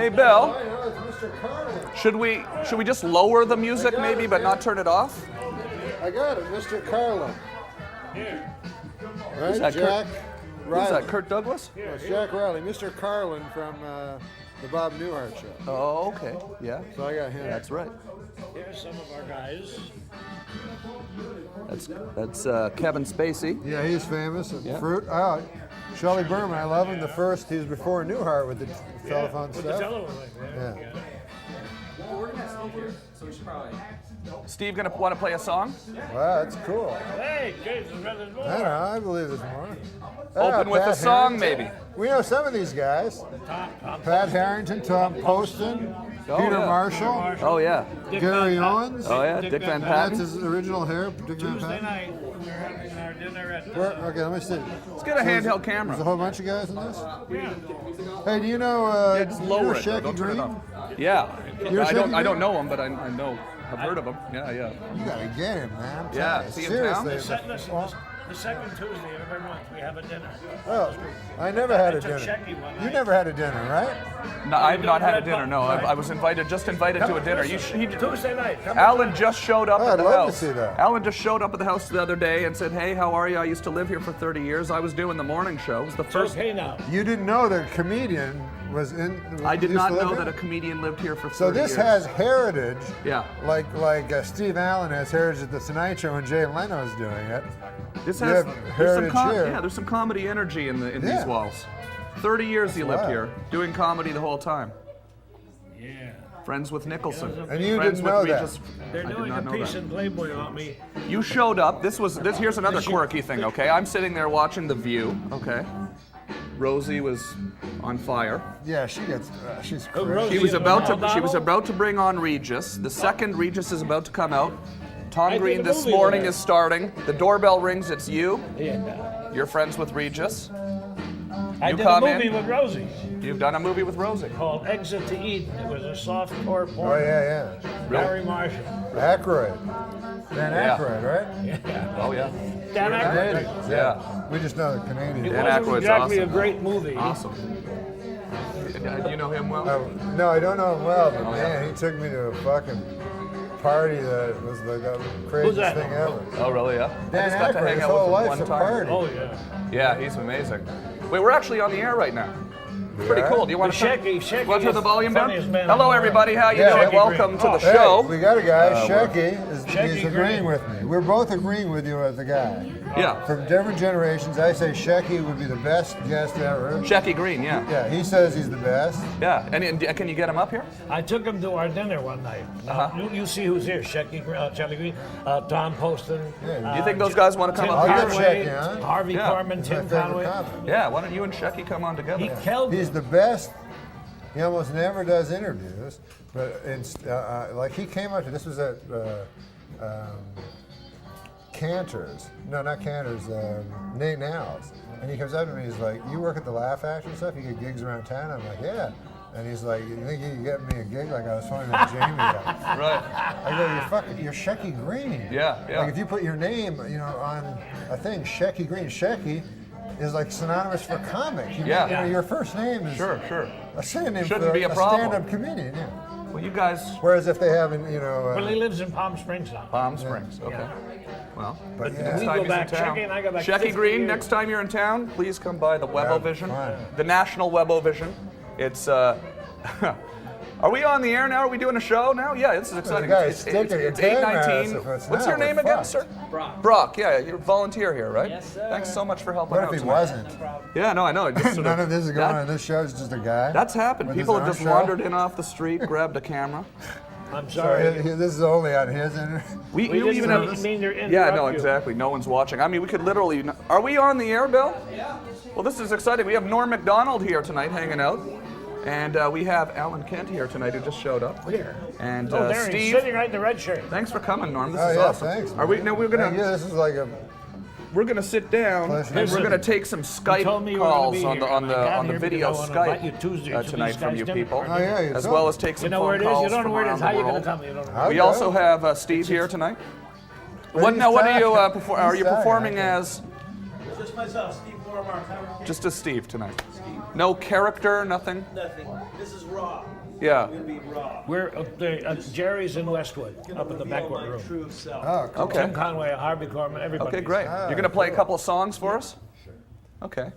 Hey, Bill. I know, it's Mr. Carlin. Should we just lower the music maybe, but not turn it off? I got it, Mr. Carlin. Here. Right, Who's that, Jack Riley. Who's that, Kurt Douglas? No, it's Jack Riley, Mr. Carlin from the Bob Newhart show. Oh, okay. Yeah. So I got him. That's right. Here's some of our guys. That's Kevin Spacey. Yeah, he's famous. Yeah. Fruit. Oh, Shelley Berman, I love him. The first, he was before Newhart with the telephone With stuff. the telephone thing. Yeah. Well, we're gonna have Steve here, so we should probably. Steve gonna want to play a song? Wow, that's cool. Hey, Jason, there's more. I don't know, I believe there's more. Open with a Pat song, Harrington. maybe. We know some of these guys. Pat Harrington, Tom Poston, Oh, Peter yeah. Marshall, Oh yeah. Gary Owens. Oh yeah. Dick Van That's Patten. his original hair, Dick Van Tuesday Patten. night, we're having our dinner at Okay, let me see. Let's get a handheld camera. There's a whole bunch of guys in this. yeah. Hey, do you know Just lower it. Shecky Don't turn it Green? off. Yeah. You're I don't Shecky know him, but I know. I've heard of him. Yeah, yeah. You gotta get him, man. I'm Yeah, telling you. is he in town? Seriously. Listen, the second Tuesday of every month, we have a dinner. Oh, I never had a I took dinner. Shecky one You night. never had a dinner, right? No, I've not had a Red dinner. Button, No, right? I was invited to a dinner. Tuesday night. Come Alan just showed up Oh, at I'd the love to house. see that. Alan just showed up at the house the other day and said, "Hey, how are you? I used to live here for 30 years. I was doing the morning show. It was the It's first. okay now. You didn't know that a comedian was in. I did used not to live know here? that a comedian lived here for 30 So this years. has heritage. Yeah. Like Steve Allen has heritage at the Tonight Show and Jay Leno's doing it. This You has have there's some heritage here. yeah, there's some comedy energy in Yeah. these walls. 30 years he lived wild. here, doing comedy the whole time. Yeah. Friends with Nicholson. And you Friends didn't with know that. Regis. They're I did doing not a know piece that. in Playboy on me. You showed up. Here's another quirky thing, okay? I'm sitting there watching The View, okay? Rosie was on fire. Yeah, she gets. She's Oh, crazy. Rosie. She was MacDonald? about to bring on Regis. The second Regis is about to come out. Tom did Green a this movie morning with her. is starting. The doorbell rings. It's you. Yeah. You're friends with Regis. I You did a come movie in. with Rosie You've done a movie with Rosie. called Exit to Eden. It was a soft core porn. Oh yeah, Gary Marshall. yeah. Aykroyd. Dan Yeah. Aykroyd, right? Oh yeah. Dan Aykroyd. Canadians. Yeah. We just know the It Canadians. Dan wasn't Aykroyd's exactly awesome. a great movie. Awesome. Do you know him well? No, I don't know him well, but Oh, man, yeah. he took me to a fucking party that was like the craziest that? thing ever. Oh really? Yeah. I Dan just got to Aykroyd, hang his out with whole him life's one a time. party. Oh, yeah. Yeah, he's amazing. Wait, we're actually on the air right now. Pretty Yeah. cool. Do you want to Shecky want to turn the is volume down? funniest man Hello, on the everybody. How you Yeah, doing? Shecky Welcome Green. to the Hey, show. we got a guy, we're- Shecky, he's Shecky agreeing Green. with me. We're both agreeing with you as the guy. Yeah. From different generations, I say Shecky would be the best guest ever. Shecky Green. Yeah. Yeah, he says he's the best. Yeah. And can you get him up here? I took him to our dinner one night. Now, you see who's here: Shecky Green, Tom Poston. Yeah. Do you think those guys want to come Tim up I'll here? get Conway, Shecky on. Harvey Yeah. Korman, He's my Tim favorite Conway. comic. Yeah. Why don't you and Shecky come on together? He killed He's it. the best. He almost never does interviews, but like he came up to this was at Cantor's. No, not Cantor's. Nate Now's, and he comes up to me. He's like, "You work at the Laugh Factory and stuff? You get gigs around town?" I'm like, "Yeah." And he's like, "You think you can get me a gig?" Like I was phoning that Jamie guy. Right. I go, you're Shecky Green. Yeah, yeah. Like if you put your name, on a thing, Shecky Green. Shecky is like synonymous for comic. Yeah. Your first name is Sure. a synonym Shouldn't for be a problem. stand-up comedian. Yeah. Well, you guys. Whereas if they haven't, Well, he lives in Palm Springs now. Palm Springs. Okay. Yeah. Well, But yeah. next We time go he's back, in town. Shecky and I go back Shecky 50 Green, years. next time you're in town, please come by the Webovision, fine. the National Webovision. It's Are we on the air now? Are we doing a show now? Yeah, this is exciting. guys It's stick your it's tan 8:19. ass if it's What's now, your name we're again, fucked. sir? Brock. Brock. Yeah, you're a volunteer here, right? Yes, sir. Thanks so much for helping What out if he tonight. wasn't? Yeah, no, I know. It just sort None of this is going that- on. This show's just a guy. That's happened. with his People have own just show. wandered in off the street, grabbed a camera. I'm So sorry. this is only on his internet. We didn't even mean to have. Yeah, interrupt no, you. exactly. No one's watching. I mean, we could literally. Are we on the air, Bill? Yeah. Well, this is exciting. We have Norm MacDonald here tonight, hanging out, and we have Alan Kent here tonight, who just showed up. Here. And Oh, there he's Steve. sitting right in the red shirt. Thanks for coming, Norm. This Oh is yeah, awesome. thanks. Are we? No, we're gonna. Yeah, this is like a. We're gonna sit down Pleasure. and we're gonna take some Skype told me you were gonna calls be on the here, and I got on the here video because I wanna invite you Skype Tuesday to tonight these from guys' you dinner. people, Oh yeah, you as told well me. as take some You know where phone it is? You calls don't know from where it around is. the How you gonna world. come? You don't know. I'll We go. also have Steve here tonight. Where What do now? What are you stand? are you He's performing okay. as? Just myself, Steve Warmark. Just as Steve tonight. No character, nothing. Nothing. This is raw. Yeah. We'll be raw. We're up there, Jerry's in Westwood, up in the banquet room. True self. Oh, cool. Okay. Tim Conway, Harvey Korman, everybody. Okay, great. You're going to play a couple of songs for us? Okay.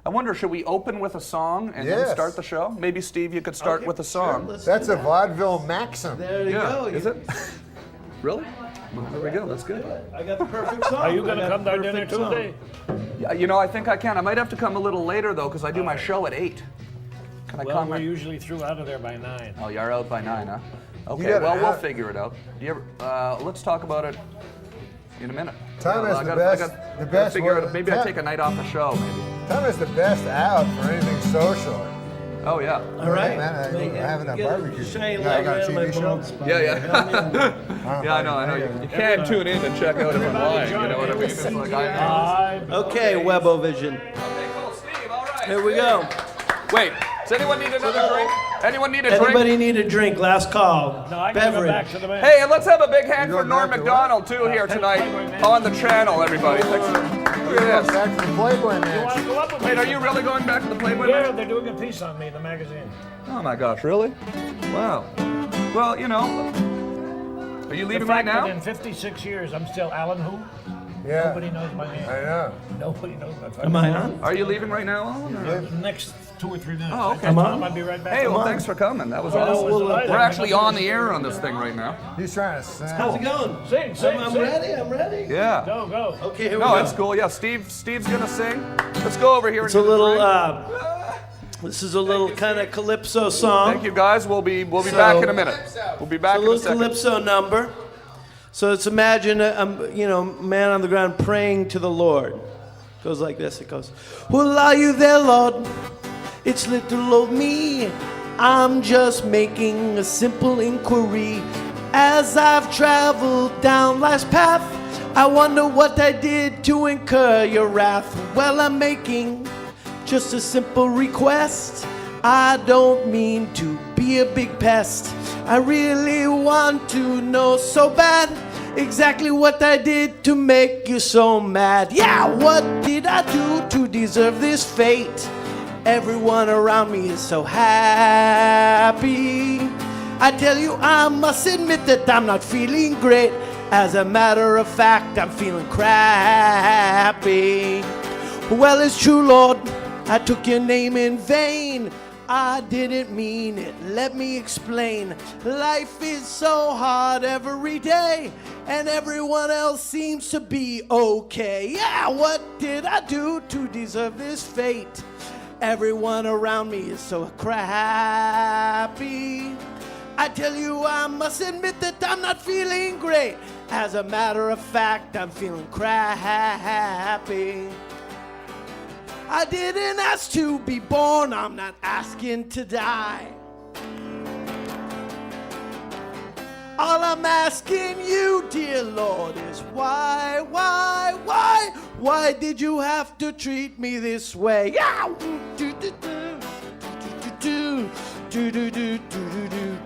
I wonder, should we open with a song and then Yes. start the show? Maybe, Steve, you could start with a song. That's a vaudeville maxim. There you Yeah, go. is it? Really? Well, there we go, that's good. I got the perfect song. Are you going I to got come the to our dinner perfect song. Tuesday? Yeah, you know, I think I can. I might have to come a little later, though, because I do my show at 8. Can I Well, come? we're usually through out of there by 9. Oh, you're out by 9, huh? Okay, gotta well, we'll have- figure it out. Do you ever, let's talk about it in a minute. Tom Yeah, is I the gotta- best- I gotta the best figure one- it out. Maybe I Tom- take a night off the show, maybe. Tom is the best out for anything social. Oh, yeah. All right. Man, Like, having a get barbecue. Shiny Yeah, I light got a right on my TV show. bald spot. Yeah, yeah. You know what I mean? Yeah, I know. You can't tune in and check out if I'm lying, you know what I mean? It's like, Okay, Webovision. Okay, cool. Steve, all right. Here we go. Wait, does anyone need another drink? Anyone need a drink? Anybody need a drink? Last call. No, I got to go Beverage. back to the man. Hey, and let's have a big hand You're for going Norm back to MacDonald, too, here tonight on the channel, everybody. Look at this. Back to the Playboy You want Mansion. to go up with me? Wait, are you really going back to the Playboy Yeah, Man? they're doing a piece on me in the magazine. Oh my gosh, really? Wow. Well, you know, are you The leaving right fact that now? in 56 years, I'm still Alan who? Yeah. Nobody knows my name. I know. Nobody knows my fucking Am I name. on? Are you leaving right now, Alan? or- The next 2 or 3 minutes. Oh, okay. I told Come on. him I'd be right back. Hey, well, on. thanks for coming. That was Well, awesome. we'll, We're actually on the air on this thing right now. He's trying to sing. How's it going? Sing, sing, I'm sing. ready. I'm ready. Yeah. Go, go. Okay, here we No, go. it's cool. Yeah, Steve's gonna sing. Let's go over here. It's and a do the little. drink. This is a little kind of calypso song. Thank you, guys. We'll be So- back in a minute. We'll be back It's a in a little second. calypso number. So it's imagine a man on the ground praying to the Lord. Goes like this. It goes, "Well, are you there, Lord? It's little old me. I'm just making a simple inquiry. As I've traveled down life's path, I wonder what I did to incur your wrath. Well, I'm making just a simple request. I don't mean to be a big pest. I really want to know so bad exactly what I did to make you so mad. Yeah, what did I do to deserve this fate? Everyone around me is so happy. I tell you, I must admit that I'm not feeling great. As a matter of fact, I'm feeling crappy. Well, it's true, Lord, I took your name in vain. I didn't mean it, let me explain. Life is so hard every day, and everyone else seems to be okay. Yeah, what did I do to deserve this fate? Everyone around me is so crappy. I tell you, I must admit that I'm not feeling great. As a matter of fact, I'm feeling crappy. I didn't ask to be born, I'm not asking to die. All I'm asking you, dear Lord, is why did you have to treat me this way? Yeah. Do, do, do, do, do, do, do, do, do, do.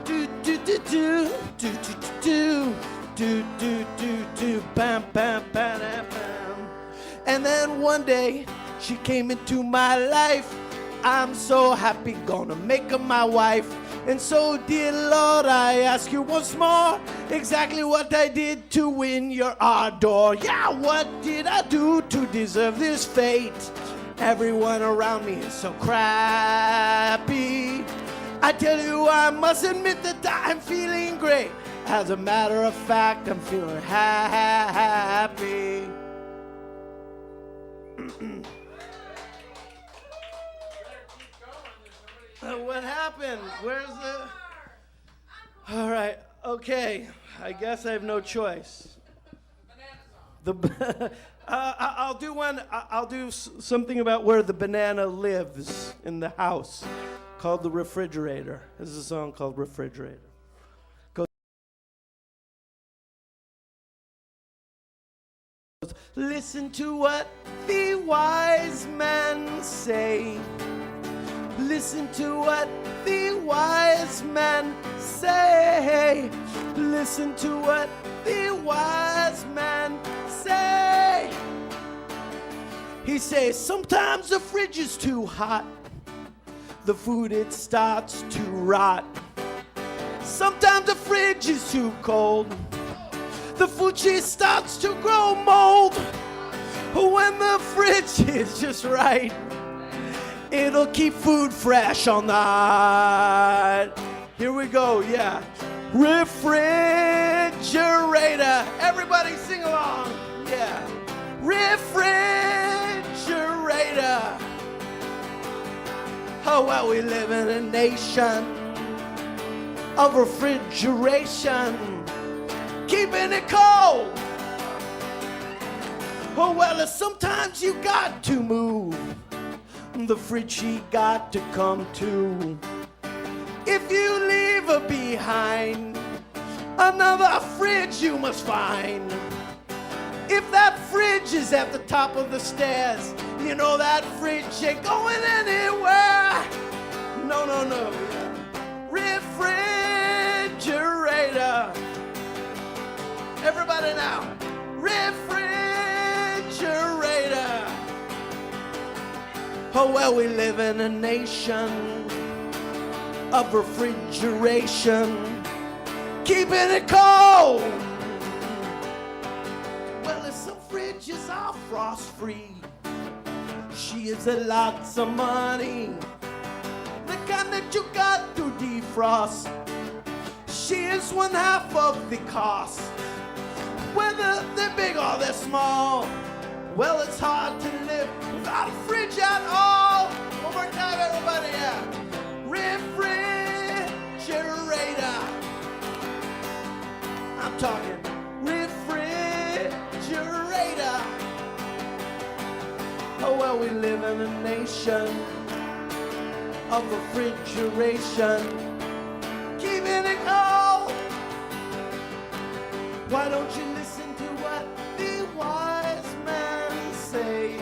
Do, do, do, do, do, do, do, do, do, do, bam, bam, bam, bam, bam. And then one day she came into my life. I'm so happy, gonna make her my wife. And so, dear Lord, I ask you once more exactly what I did to win your ardor. Yeah, what did I do to deserve this fate? Everyone around me is so crappy. I tell you, I must admit that I'm feeling great. As a matter of fact, I'm feeling happy. What happened? Where's the... All right, okay. I guess I have no choice. I'll do one. I'll do something about where the banana lives in the house, called the refrigerator. This is a song called Refrigerator. Goes, listen to what the wise men say. Listen to what the wise men say. Listen to what the wise men say. He says, sometimes the fridge is too hot. the food it starts to rot. Sometimes the fridge is too cold, the food she starts to grow mold. When the fridge is just right, it'll keep food fresh all night. Here we go, yeah. Refrigerator. Everybody sing along. Yeah. Refrigerator. Oh, well, we live in a nation of refrigeration, keeping it cold. Oh, well, sometimes you got to move. The fridge she got to come to. If you leave her behind, another fridge you must find. If that fridge is at the top of the stairs, you know that fridge ain't going anywhere. No, no, no. Refrigerator. Everybody now. Refrigerator. Oh, well, we live in a nation of refrigeration, keeping it cold. Well, if some fridges are frost-free, she is a lots of money, the kind that you got to defrost. She is 1/2 of the cost. Whether they're big or they're small, well, it's hard to live without a fridge at all. One more time, everybody, yeah. Refrigerator. I'm talking refrigerator. Oh, well, we live in a nation of refrigeration, keeping it cold. Why don't you listen to what the wise men say?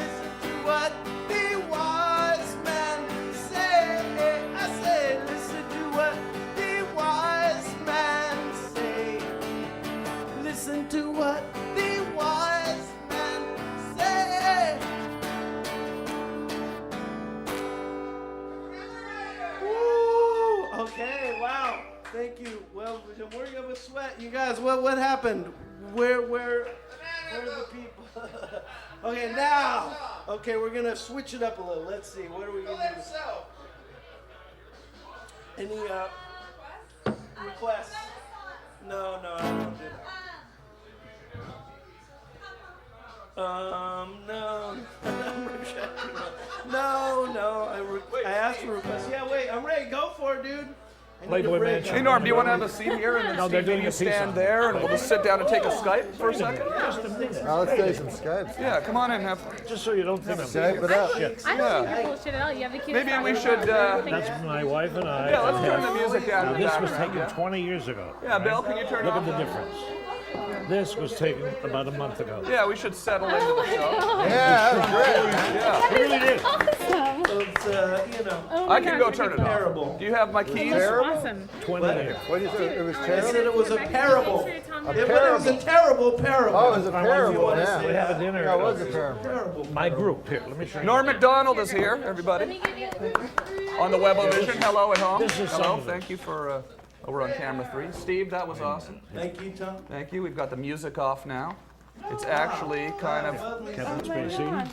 Listen to what the wise men say. I say, listen to what the wise men say. Listen to what the wise men say. Woo! Okay, wow. Thank you. Well, I'm working up a sweat. You guys, what happened? Where are the people? Okay, now. Okay, we're gonna switch it up a little. Let's see. What are we gonna do? Any requests? No, I don't do that. No. I asked for requests. Yeah, wait. I'm ready. Go for it, dude. Playboy Mansion. Hey, Norm, do you want to have a seat here? And then No, they're Steve, doing you a piece stand on there and we'll just sit down and take a Skype for a second? Just a minute. Let's take some Skypes. Yeah, come on in. Just so you don't think I'm Skype it up. shit. I don't Yeah. think you're full of shit at all. You have the cutest Maybe we daughter. should, That's my wife and I. Yeah, let's turn the music down Now, in the this was background, taken yeah. 20 years ago. Yeah, Bill, can you turn Look off at the the- difference. This was taken about a month ago. Yeah, we should settle into the show. Yeah, that was great. Yeah. It really is. Awesome. So it's, Oh my I can gosh, go turn it Terrible. off. Do you have my keys? Terrible? Awesome. 20 years. What do you say? It was I terrible? said it was a parable. Thanks for your time. It was a terrible parable. Oh, it was a I want you parable, to yeah. We have a dinner. Yeah, it was a parable. Terrible. My group here. Let me show you. Norm MacDonald is here, everybody. On the Webovision. Hello at home. This is some Hello, of it. thank you for over on camera 3. Steve, that was awesome. Thank you, Tom. Thank you. We've got the music off now. It's actually kind of, Kevin Spacey.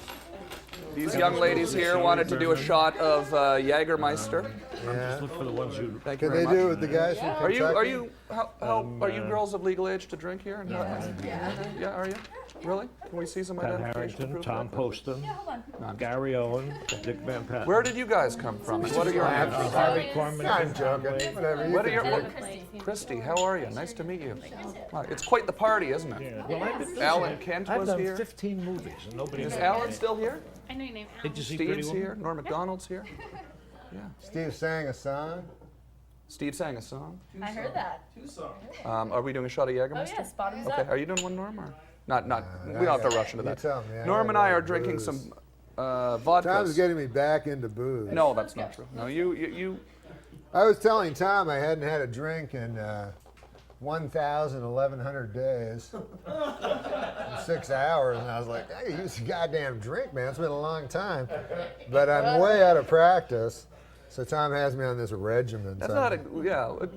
these young ladies here wanted to do a shot of Jägermeister. Yeah. Look for the ones who. Thank you Can very they much. do it with the guys from Kentucky? Are you girls of legal age to drink here? Yeah, are you? Really? Can we see some Pat identification Harrington, proof? Tom Poston, Gary Owen, Dick Van Patten. Where did you guys come from? What are your names? Harvey Corman. I'm joking. Whatever. You What are can your drink. Christy? How are you? Nice to meet you. Wow, it's quite the party, isn't it? Yeah. Well, I've been Alan Kent I've was done here. 15 movies and nobody Is knows. Alan still here? I know your name. Did you see Pretty Steve's Woman? here. Norm MacDonald's here. Yeah. Steve sang a song. Steve sang a song. I heard that. Are we doing a shot of Oh Jägermeister? yes, bottoms Okay. up. Are you doing one, Norm? Or not? We don't have to rush into You that. tell me. Norm and I are love drinking booze. some vodka. Tom's getting me back into booze. No, that's not true. No, you. I was telling Tom I hadn't had a drink in 1,100 days in 6 hours, and I was like, "Hey, use a goddamn drink, man. It's been a long time." But I'm way out of practice, so Tom has me on this regimen. That's so not it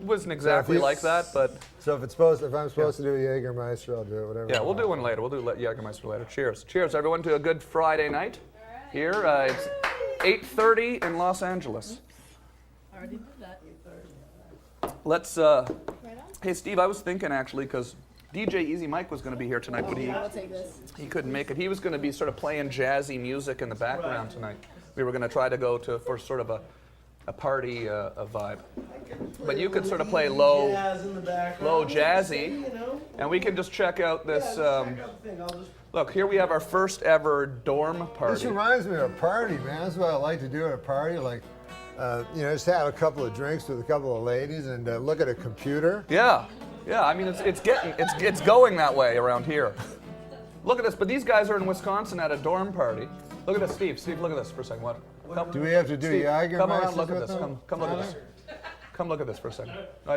wasn't exactly like that, but So if I'm supposed to do a Jägermeister, I'll do it. Whatever. yeah, we'll do one later. We'll do Jägermeister later. Cheers. Cheers, everyone, to a good Friday night here. It's 8:30 in Los Angeles. Already did that. Let's, hey, Steve, I was thinking actually, because DJ Easy Mike was going to be here tonight, but I'll take this. he couldn't make it. He was going to be sort of playing jazzy music in the background tonight. We were going to try to go for sort of a party a vibe. But you could sort of play low jazzy, and we can just check out this. Look, here we have our first ever dorm This party. reminds me of a party, man. That's what I like to do at a party, like, just have a couple of drinks with a couple of ladies and look at a computer. Yeah. I mean, it's going that way around here. Look at this. But these guys are in Wisconsin at a dorm party. Look at this, Steve. Steve, look at this for a second. What? Come, Do we have to do Steve, Jägermeisters come around. Look at with this. them? Come look at this. Come look at this for a second. No,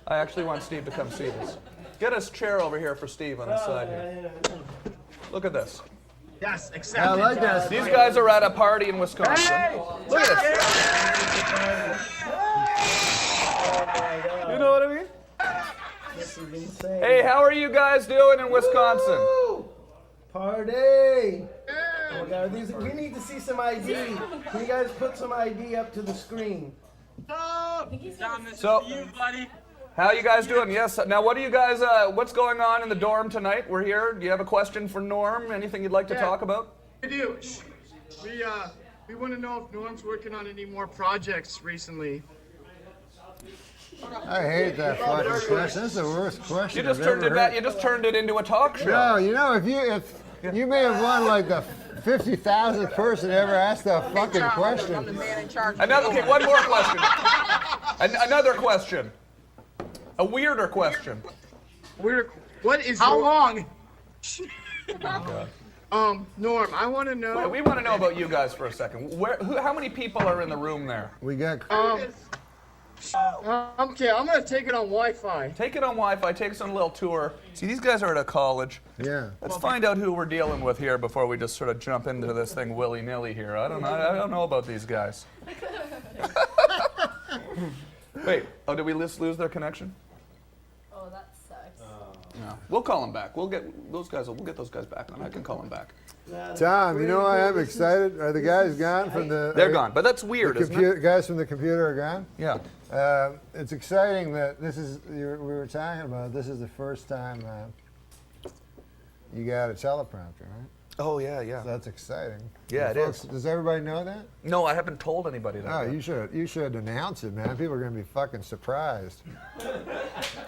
I actually want Steve to come see this. Get us chair over here for Steve on the side here. Look at this. Yes, I accepted. like that. These guys are at a party in Wisconsin. Look at this. You know what I mean? This is insane. Hey, how are you guys doing in Wisconsin? Woo! Party! Oh my God, we need to see some ID. Can you guys put some ID up to the screen? Tom, this So- is for you, buddy. How you guys doing? Yes. Now, what do you guys? What's going on in the dorm tonight? We're here. Do you have a question for Norm? Anything you'd like to talk about? We do. We want to know if Norm's working on any more projects recently. I hate that fucking question. This is the worst question. You just I've turned ever it back. heard. You just turned it into a talk show. No, if you may have won like the 50,000th person ever asked that fucking question. Okay, one more question. Another question. A weirder question. What is how long? Norm, I want to know. We want to know about you guys for a second. How many people are in the room there? We got. Okay, I'm gonna take it on Wi-Fi. Take it on Wi-Fi. Take us on a little tour. See, these guys are at a college. Yeah. Let's find out who we're dealing with here before we just sort of jump into this thing willy-nilly here. I don't know about these guys. Wait. Oh, did we lose their connection? Oh, that sucks. No. We'll call them back. We'll get those guys back on. I can call them back. Tom, you know why I'm excited? Are the guys gone from the? They're gone, but that's weird, isn't it? Guys from the computer are gone. Yeah. It's exciting that this is. We were talking about. This is the first time you got a teleprompter, right? Oh yeah. That's exciting. Yeah, it is. Does everybody know that? No, I haven't told anybody that. Oh, yet. you should announce it, man. People are gonna be fucking surprised.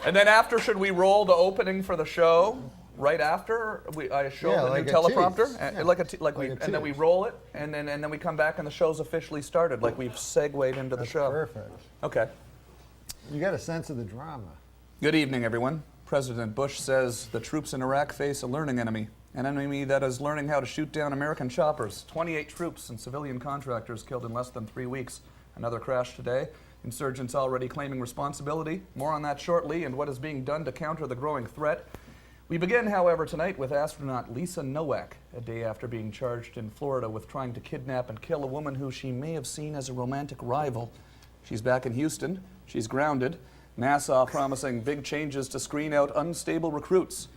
And then after, should we roll the opening for the show? Right after I show the like new a teleprompter, tease. and, Yeah. and then we roll it, and then we come back and the show's officially started, like we've segued into the show. Perfect. Okay. You got a sense of the drama. Good evening, everyone. President Bush says the troops in Iraq face a learning enemy, an enemy that is learning how to shoot down American choppers. 28 troops and civilian contractors killed in less than 3 weeks. Another crash today. Insurgents already claiming responsibility. More on that shortly, and what is being done to counter the growing threat. We begin, however, tonight with astronaut Lisa Nowak, a day after being charged in Florida with trying to kidnap and kill a woman who she may have seen as a romantic rival. She's back in Houston. She's grounded. NASA promising big changes to screen out unstable recruits.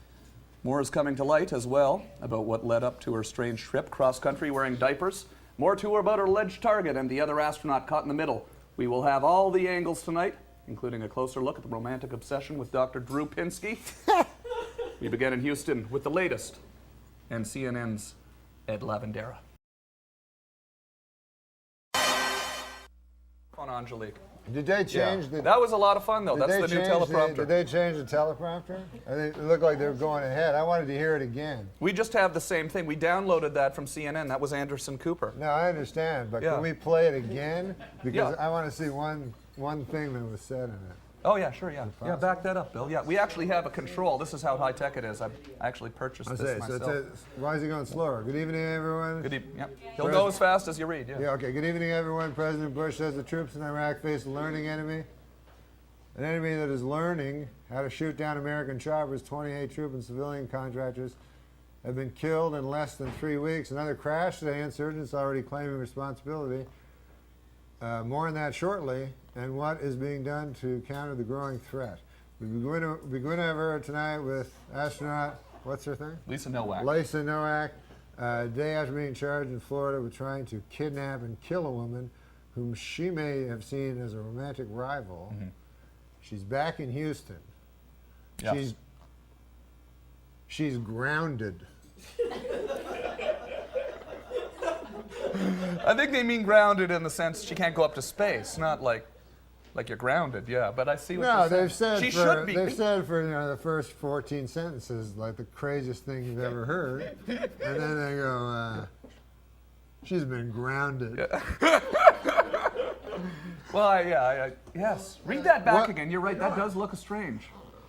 More is coming to light as well about what led up to her strange trip cross-country wearing diapers. More to her about her alleged target and the other astronaut caught in the middle. We will have all the angles tonight, including a closer look at the romantic obsession with Dr. Drew Pinsky. We begin in Houston with the latest and CNN's Ed Lavandera. On Angelique. Did they change the? That was a lot of fun, though. Did That's they the new change teleprompter. Did they change the teleprompter? It looked like they were going ahead. I wanted to hear it again. We just have the same thing. We downloaded that from CNN. That was Anderson Cooper. No, I understand, but Yeah. can we play it again? Because Yeah. I want to see one thing that was said in it. Oh, yeah, sure, yeah. Yeah, back that up, Bill. Yeah, we actually have a control. This is how high-tech it is. I actually purchased I this say, so myself. why is he going slower? Good evening, everyone. Good evening. Yep. He'll go as fast as you read, yeah. Yeah, okay. Good evening, everyone. President Bush says the troops in Iraq face a learning enemy. An enemy that is learning how to shoot down American choppers. 28 troop and civilian contractors have been killed in less than 3 weeks. Another crash today. Insurgents already claiming responsibility. More on that shortly. And what is being done to counter the growing threat. We're going to have her tonight with astronaut, what's her thing? Lisa Nowak. Lisa Nowak. Day after being charged in Florida with trying to kidnap and kill a woman whom she may have seen as a romantic rival. Mm-hmm. She's back in Houston. Yes. She's grounded. I think they mean grounded in the sense she can't go up to space, not like you're grounded. Yeah, but I see what No, you're saying. they've said She for, should be. they've said for the first 14 sentences like the craziest thing you've ever heard, and then they go, she's been grounded. Yeah. Well, yes. Read that back What? again. You're right. That does look strange.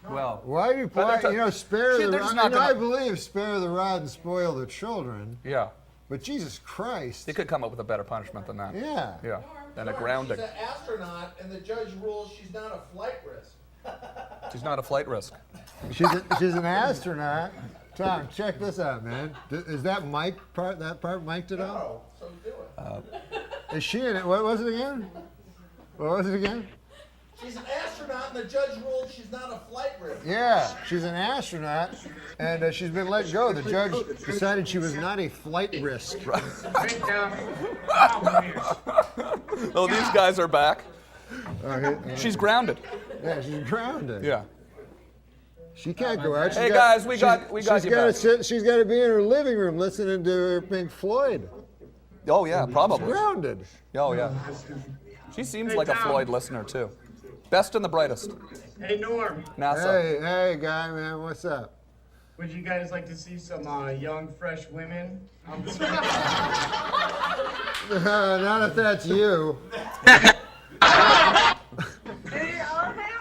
Well, Why do you But play? they're Spare Shit, the they're rod. just not I gonna- believe spare the rod and spoil the children. yeah. But Jesus Christ. They could come up with a better punishment than that. Yeah. Yeah. Than a grounding. She's an astronaut, and the judge rules she's not a flight risk. She's not a flight risk. She's an astronaut. Tom, check this out, man. Is that mic part? That part mic'd it up? Oh, so do it. Is she in it? What was it again? What was it again? She's an astronaut, and the judge ruled she's not a flight risk. Yeah, she's an astronaut, and she's been let go. The judge decided she was not a flight risk. Oh, these guys are back. She's grounded. Yeah, she's grounded. Yeah. She can't go out. Hey, guys, we got you gotta back. sit. She's got to be in her living room listening to her Pink Floyd. Oh, yeah, probably. Grounded. Oh, yeah. She seems like a Floyd listener, too. Best and the brightest. Hey, Norm, NASA. Hey, guy, man, what's up? would you guys like to see some young, fresh women? Not if that's you.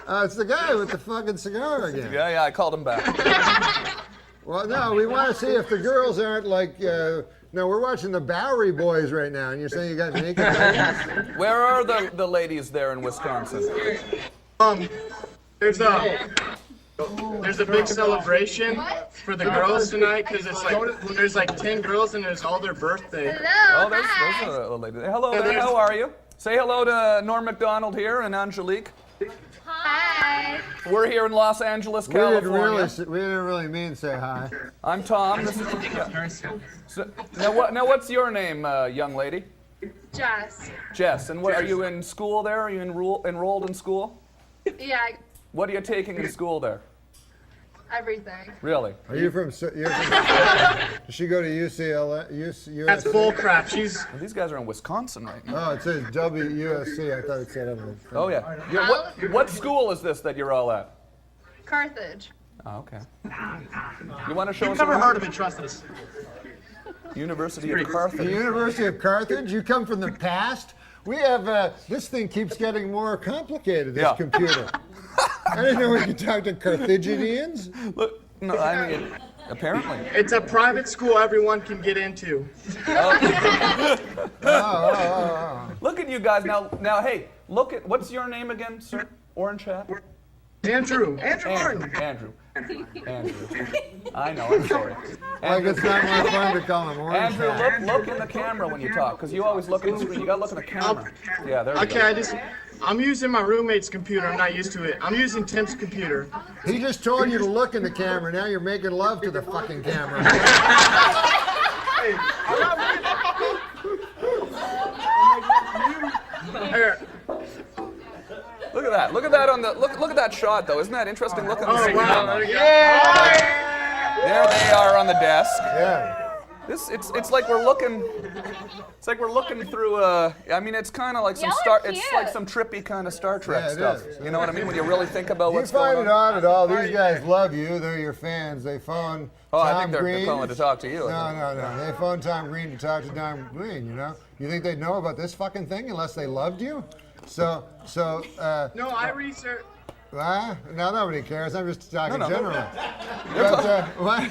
It's the guy with the fucking cigar again. Yeah, I called him back. Well, no, we want to see if the girls aren't like. No, we're watching the Bowery Boys right now, and you're saying you got naked ladies? Where are the ladies there in Wisconsin? There's a big celebration for the girls tonight because it's like there's like 10 girls and it's all their birthday. Oh, there's a lady there. Hello there, how are you? Say hello to Norm MacDonald here and Angelique. Hi. We're here in Los Angeles, We didn't California. really mean say hi. I'm Tom. This is, so, now what's your name, young lady? Jess. Jess. And what are you in school there? Are you enrolled in school? Yeah, What are you taking in school there? everything. Really? Are you from? Does she go to UCLA? That's bull crap. She's Well, these guys are in Wisconsin right now. Oh, it says WUSC. I thought it said on the. Oh yeah. What school is this that you're all at? Carthage. Oh, okay. You want to show us never around? heard of it. Trust us. University of The Carthage. University of Carthage. You come from the past. We have this thing keeps getting more complicated. This Yeah. computer. I didn't know we could talk to Carthaginians. Look, no, I mean, apparently. It's a private school everyone can get into. Look at you guys now. Now, hey, look at what's your name again, sir? Orange hat. Andrew. Andrew. I know. I'm sorry. Like it's not more fun to call him Orange. Andrew, Hat. look in the camera when you talk, because you always look at the screen. You gotta look in the camera. Yeah, there we Okay, go. I'm using my roommate's computer. I'm not used to it. I'm using Tim's computer. He just told you to look in the camera. Now you're making love to the fucking camera. Here. Look at that. Look at that on the look at that shot though. Isn't that interesting? Look at the Oh screen. wow! There we go. Yeah. There they are on the desk. Yeah. It's like we're looking. It's like we're looking through a. I mean, it's kind of like some Y'all are It's cute. like some trippy kind of Star Trek Yeah, it stuff. is. You know what I mean? When you really think about You what's find going it on. odd at all. These guys love you. They're your fans. They phone Oh, Tom I think they're Green. calling to talk to you. No. They phone Tom Green to talk to Tom Green, you know? You think they'd know about this fucking thing unless they loved you? So, No, I researched. no, nobody cares. I'm just talking No. generally. But, what?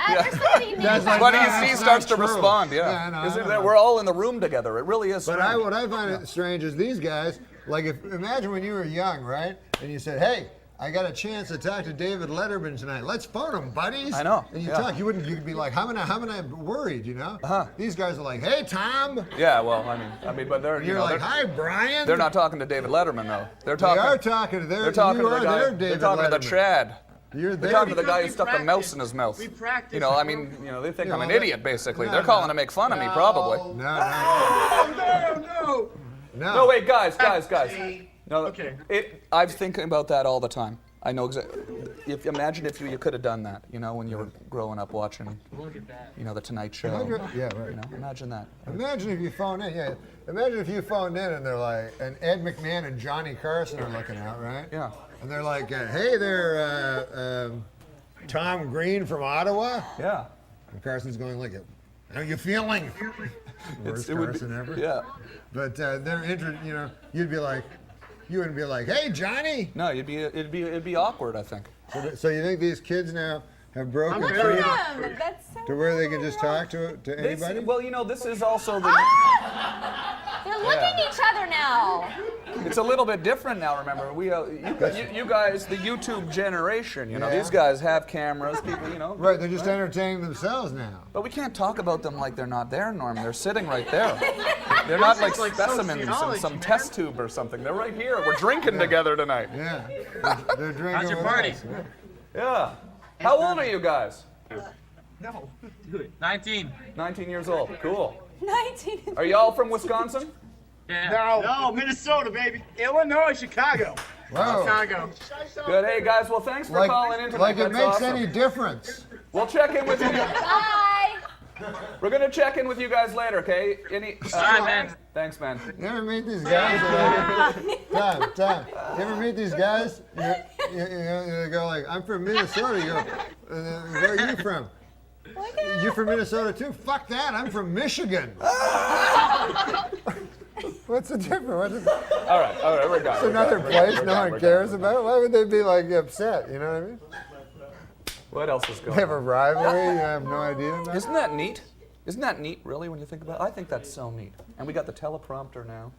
Everybody needs That's like, What do no, you see that's starts to not true. respond, yeah. No, Isn't I it- know. we're all in the room together. It really is But strange. what I find it strange is these guys Like, imagine when you were young, right? And you said, hey, I got a chance to talk to David Letterman tonight. Let's phone him, buddies. I know. And you yeah. talk. You'd be like, how am I worried, you know? These guys are like, hey, Tom. Yeah, well, I mean, but they're And you're like, hi, Brian. they're not talking to David Letterman though. They're They talking. are talking to They're talking to the guy. David They're talking to the Letterman. Chad. You're They're there. talking to the guy who We stuck a practice. mouse in his mouth. We practice. You know, I mean, they think You I'm know, an they- idiot, basically. No, They're no. calling to make fun of me, probably. No. No, wait, guys. No, Okay. I'm thinking about that all the time. I know exactly. Imagine if you could have done that, when you were growing up watching, Look at that. The Tonight Show. Yeah, right. Imagine that. Imagine if you phoned in, yeah. Imagine if you phoned in and they're like, and Ed McMahon and Johnny Carson are looking out, right? Yeah. And they're like, hey there, Tom Green from Ottawa. Yeah. And Carson's going like, how you feeling? Worst It would be- Carson ever. Yeah. But you'd be like, you wouldn't be like, hey Johnny. No, it'd be awkward, I think. So you think these kids now have broken I'm free very- That's so to where they can just talk to anybody? This is also the. They're looking at each other now. It's a little bit different now. Remember, you guys, the YouTube generation. Yeah. These guys have cameras. People, Right, they're just entertaining themselves now. But we can't talk about them like they're not there, Norm. They're sitting right there. They're not like like specimens in sociology, some man. test tube or something. They're right here. We're drinking together tonight. Yeah, they're drinking. How's your with party? us. Yeah. How old are you guys? No. Do it. 19. 19 years old. Cool. 19. Are y'all from Wisconsin? Yeah. No, Minnesota, baby. Illinois, Chicago. Wow. Chicago. Good. Hey guys. Well, thanks for calling in tonight. like it That's makes awesome. any difference. We'll check in with you. Bye. We're gonna check in with you guys later, okay? All right, man. Thanks, man. You ever meet these guys? Tom, you ever meet these guys? You go like, I'm from Minnesota. You go, where are you from? You from Minnesota too? Fuck that, I'm from Michigan. What's the difference? All right, we're done. It's another place no one cares about. Why would they be like upset? You know what I mean? What else is They going have a on? rivalry. You have no idea about. Isn't that neat? Isn't that neat, really, when you think about it? I think that's so neat. And we got the teleprompter now.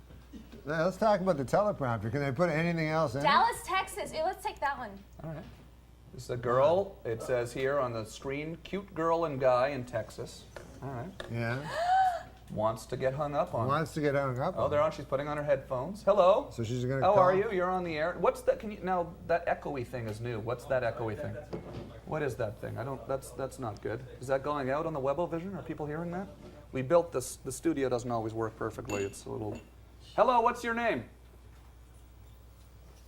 Now, let's talk about the teleprompter. Can they put anything else in? Dallas, Texas. Hey, let's take that one. All right. This is a girl. It says here on the screen, cute girl and guy in Texas. All right. Yeah. Wants to get hung up on. Wants to get hung up. Oh, on. they're on. She's putting on her headphones. Hello. So she's gonna. How call. are you? You're on the air. What's that? Now that echoey thing is new. What's that echoey thing? What is that thing? I don't. That's not good. Is that going out on the Webovision? Are people hearing that? We built this. The studio doesn't always work perfectly. It's a little. Hello. What's your name?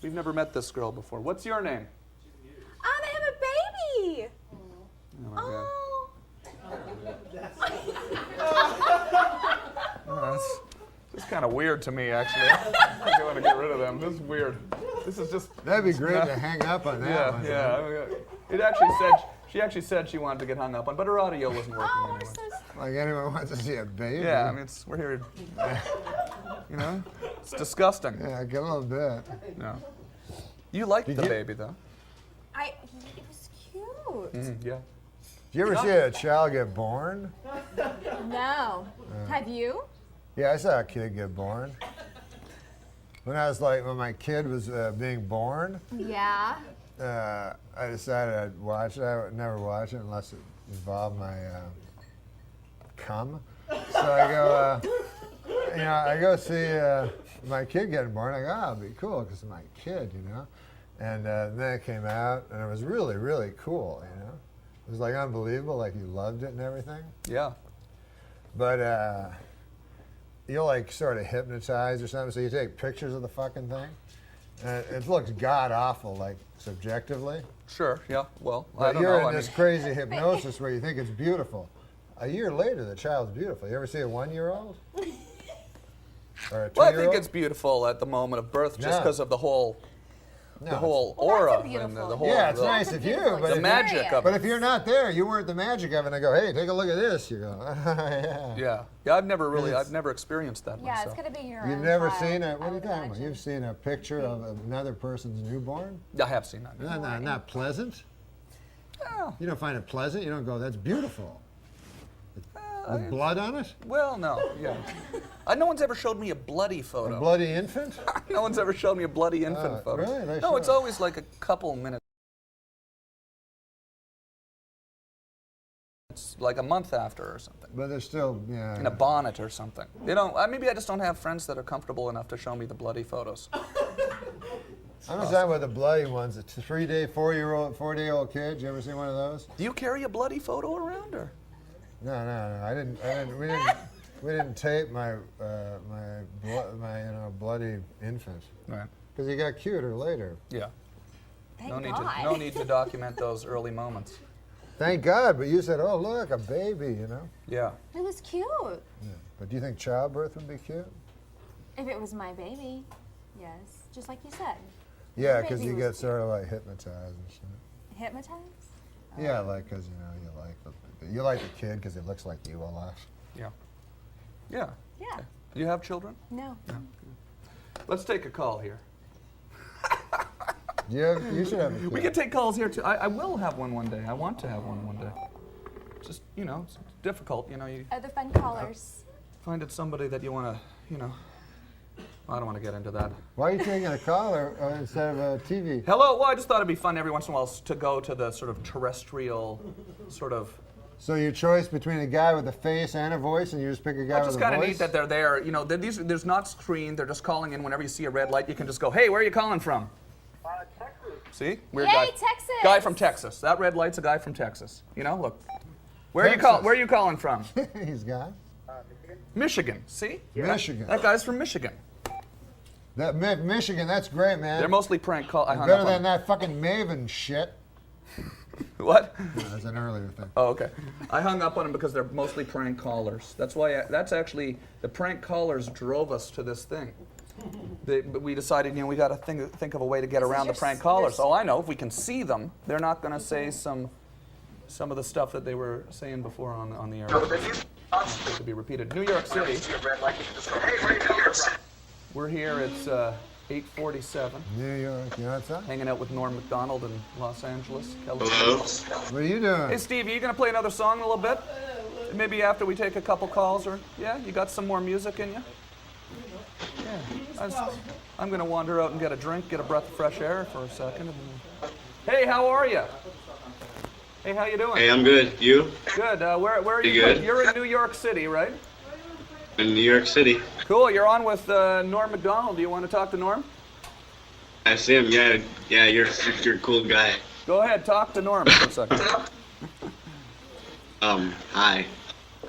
We've never met this girl before. What's your name? Oh, they have a baby. Oh my God. Oh. This is kind of weird to me, actually. I think I want to get rid of them. This is weird. This is just. That'd be great to hang up on that Yeah, one. yeah. It actually said she actually said she wanted to get hung up on, but her audio wasn't working Oh, we're anyway. so Like anyone wants to see a baby. Yeah, I mean, we're here. It's disgusting. Yeah, get a little bit. No. You liked the you- baby, though. it was cute. Yeah. Do you ever see a child get born? No. Have you? Yeah, I saw a kid get born. When my kid was being born, Yeah. I decided I'd watch it. I would never watch it unless it involved my cum. So I go, I go see my kid getting born. I go, oh, it'll be cool because it's my kid, And then it came out, and it was really, really cool, It was like unbelievable, like you loved it and everything. Yeah. But you're like sort of hypnotized or something, so you take pictures of the fucking thing. And it looks god awful, like subjectively. Sure. Yeah. Well, I But don't you're know. in this crazy hypnosis where you think it's beautiful. A year later, the child's beautiful. You ever see a 1-year-old? Or a 2-year-old? Well, I think it's beautiful at the moment of birth, just No. because of the whole No, aura that's and the beautiful. whole. Yeah, it's the, nice of you, beautiful but The if, magic of but it. if you're not there, you weren't the magic of it. And I go, hey, take a look at this. You go, yeah. Yeah. I've never experienced that Yeah, myself. it's gonna be your You've own never child, seen it? What I are you would talking about? imagine. You've seen a picture of another person's newborn? I have seen that. Not pleasant? Well, You don't find it pleasant? You don't go, that's beautiful. With blood on it? Well, no, yeah. No one's ever showed me a bloody photo. A bloody infant? No one's ever showed me a bloody infant photo. Really? They No, it's should. always like a couple minutes. It's like a month after or something. But they're still, yeah. In a bonnet or something. You know, maybe I just don't have friends that are comfortable enough to show me the bloody photos. I'm just talking about the bloody ones. The 4-day-old kid. You ever see one of those? Do you carry a bloody photo around, or? No. I didn't. We didn't tape my bloody infant. Right. Because he got cuter later. Yeah. Thank No need God. to document those early moments. Thank God. But you said, "Oh, look, a baby," you know. Yeah. It was cute. Yeah. But do you think childbirth would be cute? If it was my baby, yes. Just like you said. Yeah, Your because baby you was get sort of like hypnotized and shit. Hypnotized? Yeah, like because you like the kid because he looks like you a lot. Yeah. Yeah. Yeah. Do you have children? No. Let's take a call here. You should have a kid. We can take calls here too. I will have one day. I want to have one day. Just, you know, it's difficult. You know, you Other fun callers. find it somebody that you want to, you know. I don't want to get into that. Why are you taking a caller instead of a TV? Hello. Well, I just thought it'd be fun every once in a while to go to the sort of terrestrial, sort of. So your choice between a guy with a face and a voice, and you just pick a guy It's with just a kind of voice? neat that they're there. You know, there's not screen. They're just calling in whenever you see a red light. You can just go, hey, where are you calling from? Texas. See? Weird Yay, guy. Texas! Guy from Texas. That red light's a guy from Texas. You know, look. Where Texas. are you calling from? He's gone. Michigan. See? Michigan. That guy's from Michigan. That Michigan, that's great, man. They're mostly prank call. I hung Better up on than that fucking Maven shit. What? That's an earlier thing. Oh, okay. I hung up on them because they're mostly prank callers. That's why. That's actually the prank callers drove us to this thing. But we decided, you know, we got to think of a way to get around the prank callers. Oh, I know. If we can see them, they're not going to say some of the stuff that they were saying before on the air. To be repeated. New York City. We're here. It's 8:47. New York, you know what's up? Hanging out with Norm MacDonald in Los Angeles, Hello. California. What are you doing? Hey, Steve, are you going to play another song in a little bit? Maybe after we take a couple calls, or yeah, you got some more music in you? Yeah. I'm going to wander out and get a drink, get a breath of fresh air for a second. And then... Hey, how are you? Hey, how you doing? Hey, I'm good. You? Good. Where are you? You good? You're in New York City, right? In New York City. Cool. You're on with Norm MacDonald. Do you want to talk to Norm? I see him. Yeah. You're a cool guy. Go ahead. Talk to Norm for a second. Hi.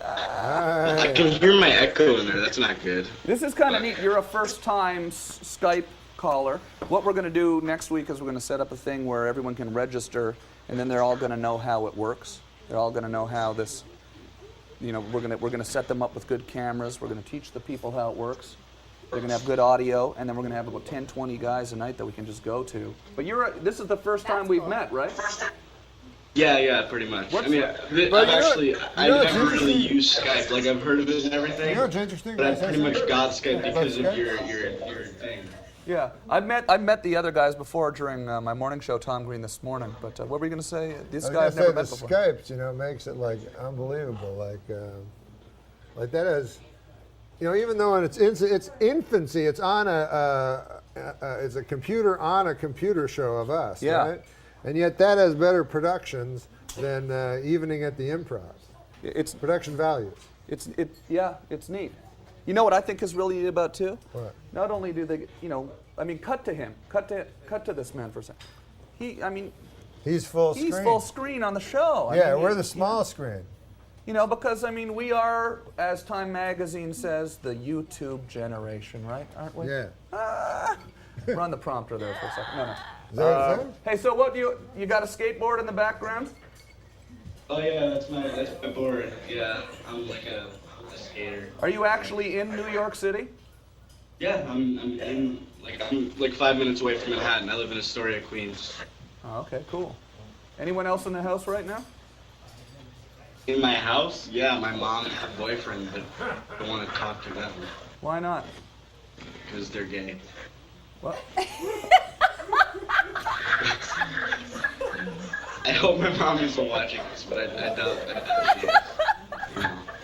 I can hear my echo in there. That's not good. This is kind of neat. You're a first-time Skype caller. What we're going to do next week is we're going to set up a thing where everyone can register, and then they're all going to know how it works. They're all going to know how this. You know, we're going to set them up with good cameras. We're going to teach the people how it works. They're going to have good audio, and then we're going to have about 10, 20 guys a night that we can just go to. But this is the first time we've met, right? Yeah, pretty much. What's I mean, But I've never really used Skype. Like, I've heard of it and everything. You know what's interesting? But I've pretty much got Skype because of Skype? your thing. Yeah, I met the other guys before during my morning show, Tom Green, this morning. But what were you going to say? This guy I've never met the before. Skypes, you know, makes it like unbelievable. Like that is, you know, even though in its infancy, it's on it's a computer on a computer show of us, Yeah. right? And yet that has better productions than Evening at the Improv. It's Production values. it's neat. You know what I think is really neat about too? What? Not only do they, you know, I mean, cut to him, cut to this man for a second. He's full He's screen. full screen on the show. I Yeah, mean, we're the small screen. You know, because I mean, we are, as Time Magazine says, the YouTube generation, right? Aren't we? Yeah. Run the prompter there for a second. No. Is that what it said? Hey, so what you got a skateboard in the background? Oh yeah, that's my board. Yeah, I'm like a skater. Are you actually in New York City? Yeah, I'm like 5 minutes away from Manhattan. I live in Astoria, Queens. Oh, okay, cool. Anyone else in the house right now? In my house? Yeah, my mom and her boyfriend, but I don't want to talk to them Why not? because they're gay. What? I hope my mom isn't watching this, but I doubt she is.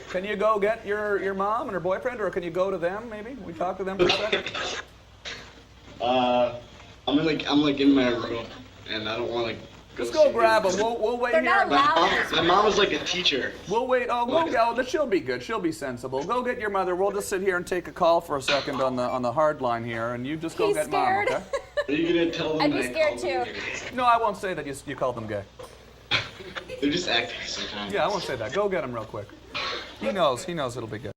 Can you go get your mom and her boyfriend, or can you go to them? Maybe we talk to them for a second. I'm like in my room, and I don't want to go. Let's go see grab her. them. We'll wait They're here. not allowed. My mom was like a teacher. We'll wait. Oh, go. She'll be good. She'll be sensible. Go get your mother. We'll just sit here and take a call for a second on the hard line here, and you just go He's get scared. mom. Okay? Are you gonna tell them? I'd be that I scared called them too. gay? No, I won't say that you called them gay. They're just acting sometimes. Yeah, I won't say that. Go get him real quick. He knows it'll be good.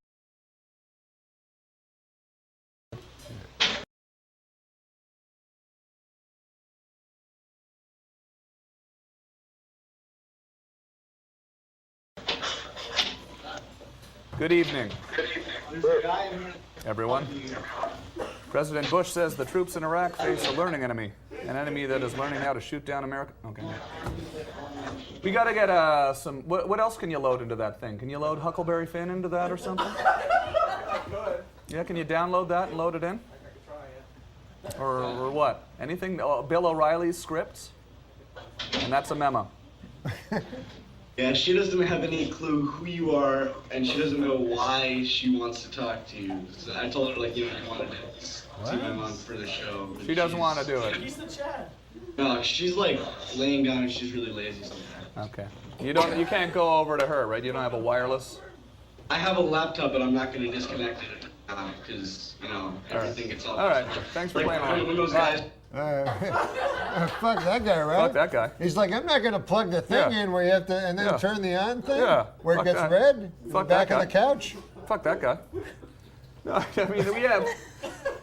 Good evening, everyone. President Bush says the troops in Iraq face a learning enemy, an enemy that is learning how to shoot down America. Okay. We gotta get some. What else can you load into that thing? Can you load Huckleberry Finn into that or something? Yeah, can you download that and load it in? Or what? Anything? Bill O'Reilly's scripts? And that's a memo. Yeah, she doesn't have any clue who you are, and she doesn't know why she wants to talk to you. So I told her, like, you know, I wanted to see my mom for the show. She doesn't want to do it. No, she's like laying down and she's really lazy sometimes. Okay. You can't go over to her, right? You don't have a wireless? I have a laptop, but I'm not going to disconnect it because, you know, everything gets all. All right. Thanks for playing along. Windows Bye. guys. Fuck that guy, right? Fuck that guy. He's like, I'm not going to plug the thing Yeah. in where you have to, and then Yeah. turn the on thing? Yeah. Where Fuck it gets that. red? Fuck Back that on guy. the couch? Fuck that guy. No, I mean, we have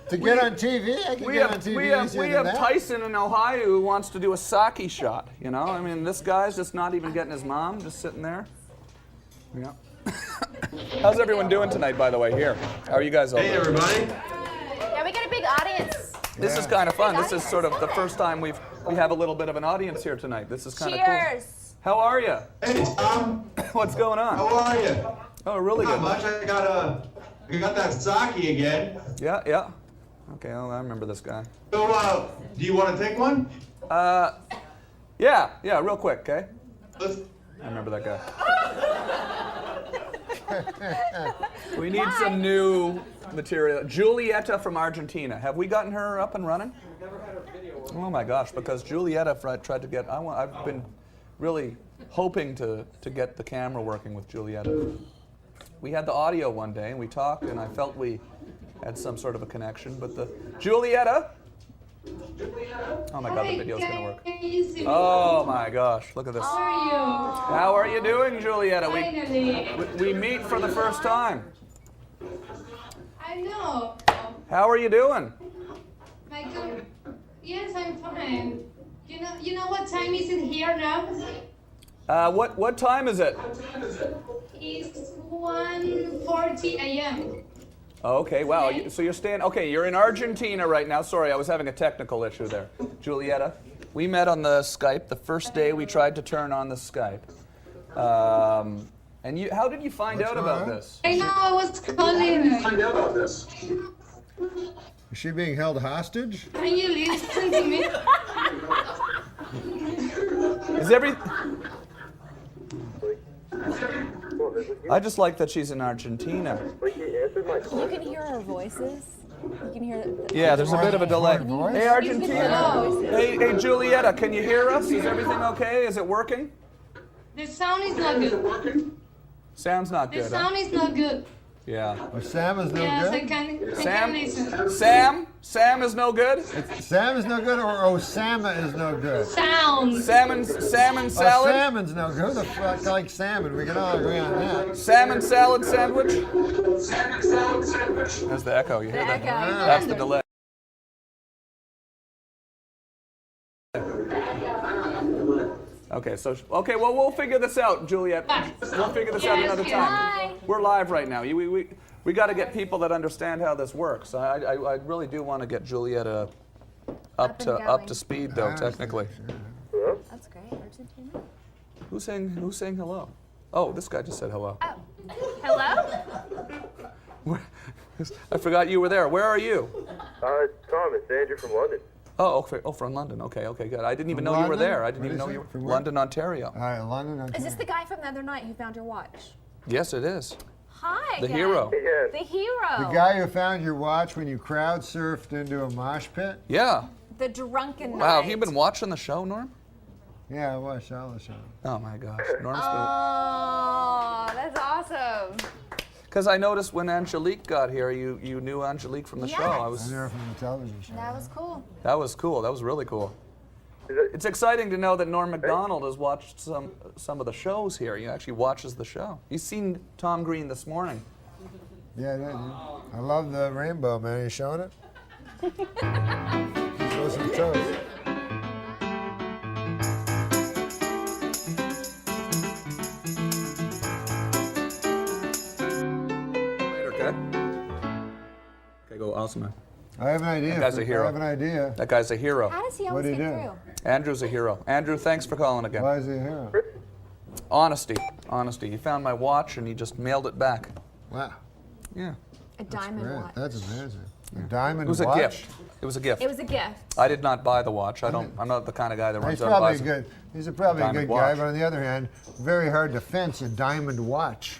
To get on TV? I can get on TV easier we than have that. Tyson in Ohio who wants to do a sake shot. You know, I mean, this guy's just not even getting his mom, just sitting there. Yeah. How's everyone doing tonight, by the way? Here, how are you guys all? Hey everybody. Yeah, we got a big audience. This is kind of fun. This is sort of the first time we have a little bit of an audience here tonight. This is kind of cool. Cheers. How are you? Hey Tom, What's going how on? are you? Oh, really Not good. much. I got that sake again. Yeah, yeah. Okay, well, I remember this guy. So, do you want to take one? Yeah, real quick, okay? Let's. I remember that guy. We need some new material. Julieta from Argentina. Have we gotten her up and running? Never had a video. Oh my gosh, because Julieta tried to get. I've been really hoping to get the camera working with Julieta. We had the audio one day and we talked, and I felt we had some sort of a connection. But the Julieta. Oh my God, the video's gonna work. Oh my gosh, look at this. How are you doing, Julieta? We meet for the first time. I know. How are you doing? My God. Yes, I'm fine. You know what time is it here now? What time is it? It's 1:40 a.m. Okay, wow. So you're staying. Okay, you're in Argentina right now. Sorry, I was having a technical issue there. Julieta, we met on the Skype the first day we tried to turn on the Skype. And how did you find out about this? I know I was calling. Is she being held hostage? Can you listen to me? Is every? I just like that she's in Argentina. You can hear our voices. You can hear. Yeah, there's a bit of a delay. Voice? Hey, Argentina. Hey, Julieta, can you hear us? Is everything okay? Is it working? The sound is not good. Sounds not The good. Huh? sound is not good. Yeah. Well, Sam is no Yes, I good? can Sam? listen. Sam is no good. Sam is no good, or Osama is no good? Sound. Salmon Oh, salad. salmon's no good. Who the fuck likes salmon? We can all agree on that. Salmon salad sandwich. That's the echo. You hear that? echo. That's the delay. Okay, well, we'll figure this out, Juliet. We'll figure this out another time. Bye. We're live right now. We got to get people that understand how this works. I really do want to get Julieta up and to going. speed though, technically. That's great. Argentina. Who's saying hello? Oh, this guy just said hello. Oh. Hello? I forgot you were there. Where are you? Tom, it's Andrew from London. Oh, okay. Oh, from London. Okay, good. I didn't even From know you were London? there. I didn't What even is know it? you were From where? London, Ontario. All right, London. Is this the guy from the other night who found your watch? Yes, it is. Hi. The again. hero. Yes. The hero. The guy who found your watch when you crowd surfed into a mosh pit? Yeah. The drunken knight. Wow, have you been watching the show, Norm? Yeah, I watched all the show. Oh my gosh, Norm's Oh, that's awesome. Because I noticed when Angelique got here, you knew Angelique from the show. I I was. knew her from the television show. That was cool. That was cool. That was really cool. Is it- It's exciting to know that Norm MacDonald has watched some of the shows here. He actually watches the show. He's seen Tom Green this morning. Yeah, I love the rainbow, man. Are you showing it? Show some toes. Later, okay? Okay, go, awesome, man. I have an idea. That guy's a hero. I have an idea. That guy's a hero. How does he What'd always he get do? through? Andrew's a hero. Andrew, thanks for calling again. Why is he a hero? Honesty. Honesty. He found my watch and he just mailed it back. Wow. Yeah. A diamond Great. watch. That's amazing. A diamond It was a watch? gift. It was a gift. It was a gift. I did not buy the watch. I'm not the kind of guy that runs He's out and probably buys good. He's probably a diamond good guy, watch. but on the other hand, very hard to fence a diamond watch.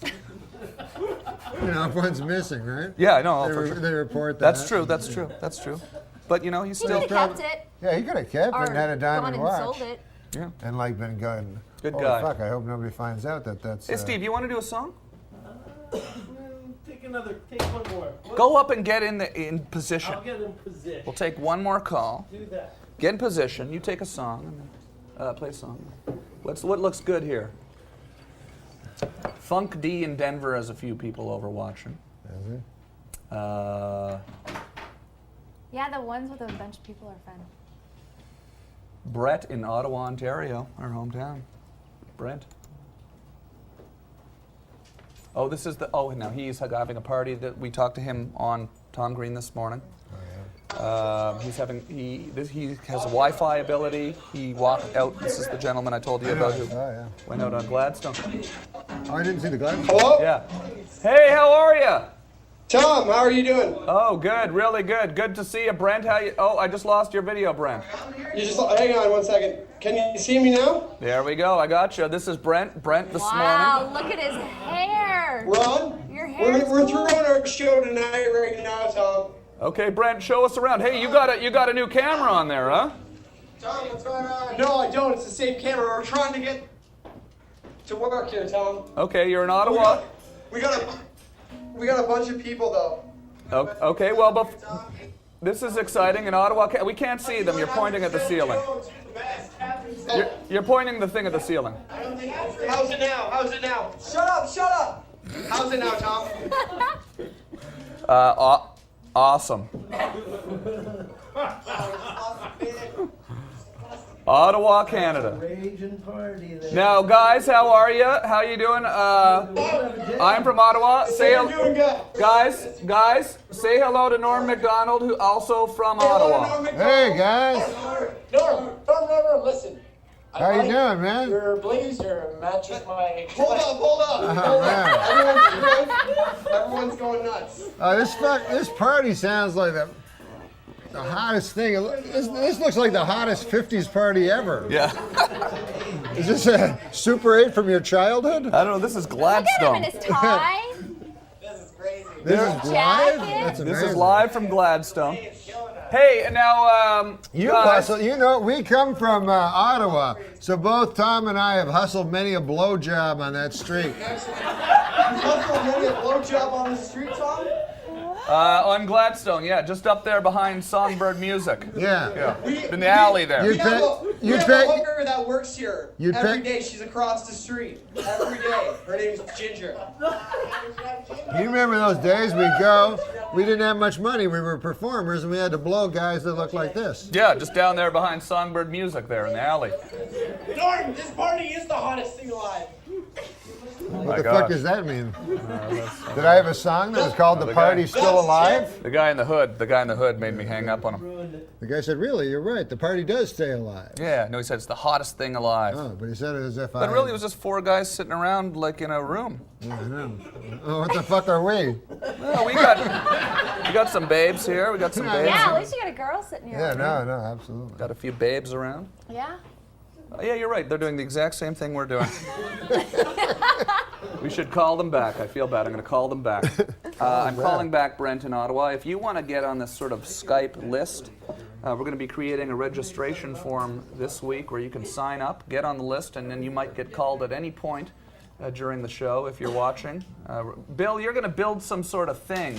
You know, if one's missing, right? Yeah, I know. They, for sure. they report that. That's true. That's true. That's true. But you know, he's He still. could have kept it. Yeah, he could have kept it Or and had a gone diamond and watch. sold it. Yeah. And like been going, Good oh guy. fuck, I hope nobody finds out that that's... Hey, Steve, you want to do a song? Take one more. Go up and get in position. I'll get in position. We'll take one more call. Do that. Get in position. You take a song and then play a song. What looks good here? Funk D in Denver has a few people over watching. Is it? Yeah, the ones with a bunch of people are fun. Brett in Ottawa, Ontario, our hometown. Brent. Oh, this is the. Oh, no, he's having a party. That we talked to him on Tom Green this morning. He's having. He has a Wi-Fi ability. He walked out. This is the gentleman I told you about who yeah. went out on Gladstone. Oh, I didn't see the glass. Hello? Yeah. Hey, how are you? Tom, how are you doing? Oh, good, really good. Good to see you, Brent. How you? Oh, I just lost your video, Brent. You just hang on one second. Can you see me now? There we go. I got you. This is Brent. Brent this Wow, morning. look at his hair. Ron? Your hair's We're cool. throwing our show tonight right now, Tom. Okay, Brent, show us around. Hey, you got a new camera on there, huh? Tom, what's going on? No, I don't. It's the same camera. We're trying to get to work here, Tom. Okay, you're in Ottawa. We got a bunch of people though. Okay, well, this is exciting. In Ottawa, we can't see them. You're pointing at the ceiling. You're pointing the thing at the ceiling. How's it now? How's it now? Shut up! Shut up! How's it now, Tom? Awesome. Ottawa, Canada. Raging party there. Now, guys, how are you? How you doing? I'm from Ottawa. You're doing good. Guys, say hello to Norm MacDonald, who also from Ottawa. Hey, guys. Norm, listen. How you doing, man? Your blazer matches my... Hold up. Oh, man. Everyone's going nuts. This party sounds like the hottest thing. This looks like the hottest 50s party ever. Yeah. Is this a Super 8 from your childhood? I don't know. This is Look at him Gladstone. in his tie. This is crazy. This is live? Jacket? That's This amazing. is live from Gladstone. Hey, now, You guys, hustle. You know, we come from Ottawa, so both Tom and I have hustled many a blowjob on that street. You hustle many a blowjob on the street, Tom? on Gladstone, yeah, just up there behind Songbird Music. Yeah. In the alley there. We have a hooker that works here every day. She's across the street every day. Her name's Ginger. You remember those days we'd go, we didn't have much money, we were performers, and we had to blow guys that looked like this. Yeah, just down there behind Songbird Music there in the alley. Norm, this party is the hottest thing alive. What the fuck does that mean? Did I have a song that was called The Party's Still Alive? The guy in the hood made me hang up on him. The guy said, really, you're right, the party does stay alive. Yeah, no, he said it's the hottest thing alive. Oh, but he said it as if But really, it was just four guys sitting around like in a room. Yeah, I know. Oh, what the fuck are we? Well, we got some babes here. We got some babes. Yeah, at least you got a girl sitting here. Yeah, no, absolutely. Got a few babes around. Yeah. Yeah, you're right. They're doing the exact same thing we're doing. We should call them back. I feel bad. I'm going to call them back. I'm calling back Brent in Ottawa. If you want to get on this sort of Skype list, we're going to be creating a registration form this week where you can sign up, get on the list, and then you might get called at any point during the show if you're watching. Bill, you're going to build some sort of thing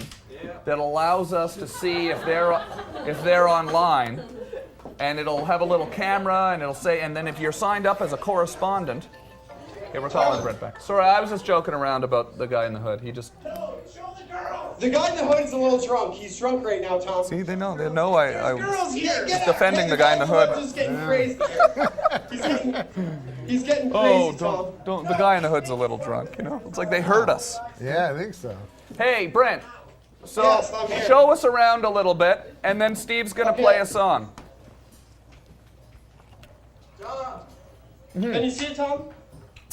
that allows us to see if they're online, and it'll have a little camera, and it'll say, and then if you're signed up as a correspondent, okay, we're calling Brent back. Sorry, I was just joking around about the guy in the hood. He just... The guy in the hood is a little drunk. He's drunk right now, Tom. See, they know I Girls here. was defending the guy in the hood. Just getting crazy. He's getting crazy, Tom. Don't. The guy in the hood's a little drunk, you know? It's like they heard us. Yeah, I think so. Hey, Brent. So Yes, I'm here. show us around a little bit, and then Steve's going to play a song. Can you see it, Tom?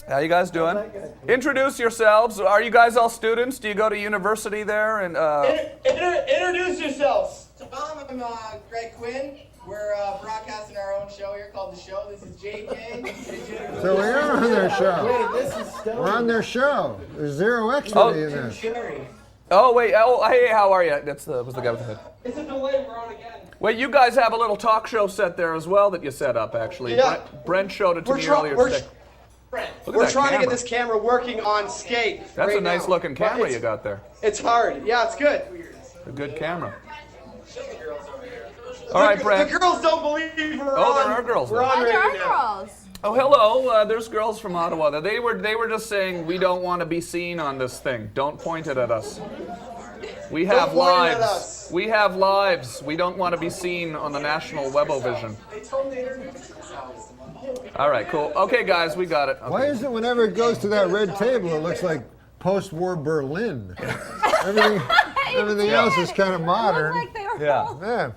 How you guys doing? Introduce yourselves. Are you guys all students? Do you go to university there? And Introduce yourselves. Tom, I'm Greg Quinn. We're broadcasting our own show here called The Show. This is JJ. So we are on their show. Wait, this is Stone. We're on their show. There's zero equity in this. Sherry. oh wait, hey, how are you? Was the guy with the hood. It's a delay. We're on again. Wait, you guys have a little talk show set there as well that you set up, actually. Yeah. Brent showed it to me earlier today. Look at We're that trying to camera. get this camera working on skate. That's right a nice now. looking camera It's- you got there. It's hard. Yeah, it's good. A good camera. All right, Brent. The girls don't believe we're on. Oh, there are girls We're there. on There right are now. girls. Oh, hello. There's girls from Ottawa. They were just saying we don't want to be seen on this thing. Don't point it at us. We have Don't point it at lives. us. We have lives. We don't want to be seen on the national Webovision. They told me to introduce themselves. All right, cool. Okay, guys, we got it. Okay. Why is it whenever it goes to that red table, it looks like post-war Berlin? Everything else is kind of modern. Like they were Yeah. Yeah.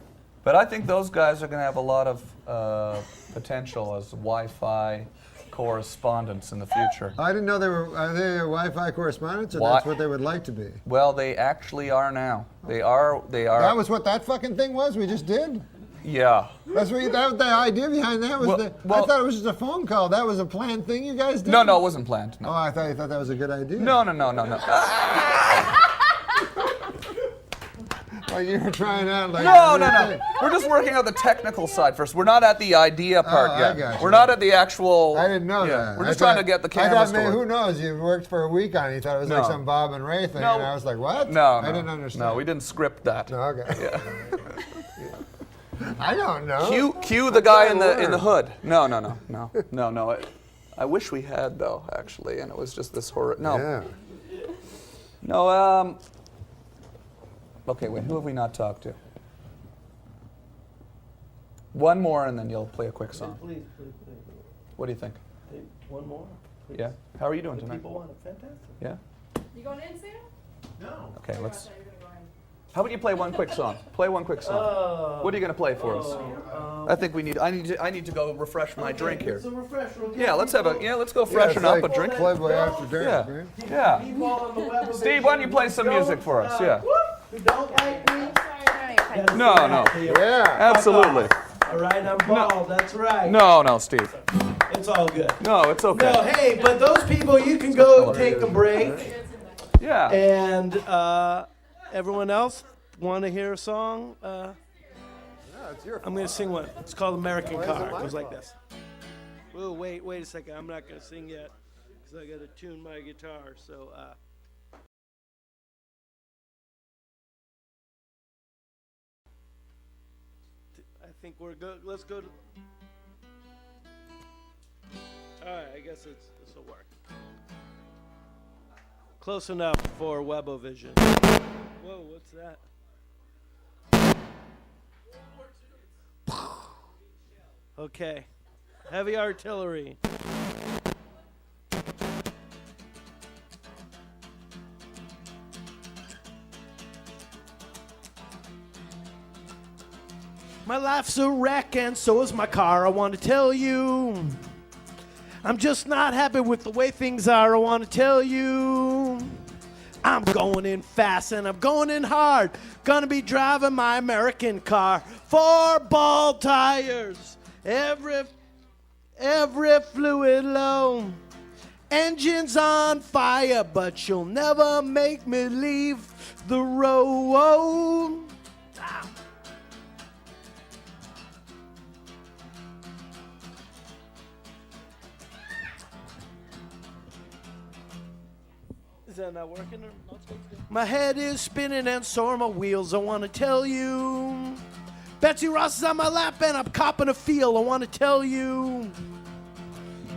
But I think those guys are going to have a lot of potential as Wi-Fi correspondents in the future. I didn't know are they Wi-Fi correspondents, or Why- that's what they would like to be? Well, they actually are now. They are. That was what that fucking thing was we just did? Yeah. That's what the idea behind that was. I thought it was just a phone call. That was a planned thing you guys did? No, it wasn't planned. No. Oh, I thought you thought that was a good idea. No. Well, you were trying out like... No. We're just working out the technical side first. We're not at the idea part I yet. got you. We're not at the actual... I didn't know that. We're I just thought- trying to get the I cameras thought to maybe, work. who knows, you worked for a week on it. You thought it was like No. some Bob and Ray thing, No. and I was like, what? No, I didn't understand. No, we didn't script that. No, okay. Yeah. I don't know. Cue the guy in the hood. No. I wish we had though, actually, and it was just this horror. No. Yeah. No. Okay, wait. Who have we not talked to? One more, and then you'll play a quick song. Please. What do you think? One more. Please. Yeah. How are you doing The tonight? people want it. Fantastic. Yeah. You going in soon? No. Okay. Let's. How about you play one quick song? Play one quick song. What are you going to play for us? I think we need. I need to go refresh my drink here. It's a refresher. Okay? Yeah. Let's go Yeah, freshen it's up like a drink. Playboy After Dark, Yeah. right? Yeah. People on the web Steve, why don't you play some music for us? Yeah. Who don't like me? No. Yeah. Absolutely. All right, I'm bald. That's right. No, Steve. It's all good. No, it's okay. No, hey, but those people, you can go take a break. Yeah. And everyone else want to hear a song? I'm going to sing one. It's called American Car. It goes like this. Whoa, wait a second. I'm not going to sing yet because I got to tune my guitar. So, I think we're good. Let's go to... All right, I guess this will work. Close enough for Webovision. Whoa, what's that? Okay. Heavy artillery. My life's a wreck and so is my car. I want to tell you. I'm just not happy with the way things are. I want to tell you. I'm going in fast and I'm going in hard. Gonna be driving my American car. 4 ball tires. every fluid low. Engines on fire, but you'll never make me leave the road. Is that not working? My head is spinning and so are my wheels. I want to tell you. Betsy Ross is on my lap and I'm copping a feel. I want to tell you.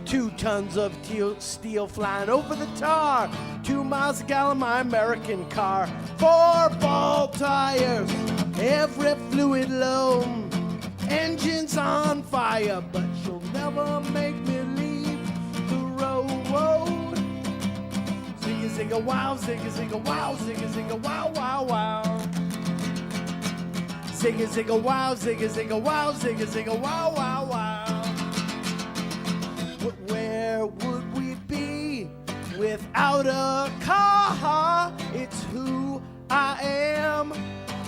2 tons of steel flying over the tar. 2 miles a gallon, my American car. 4 ball tires, every fluid low. Engines on fire, but you'll never make me leave the road. Zigga zigga wow, zigga zigga wow, zigga zigga wow, wow, wow. Zigga zigga wow, zigga zigga wow, zigga zigga wow, wow, wow. Where would we be without a car? It's who I am,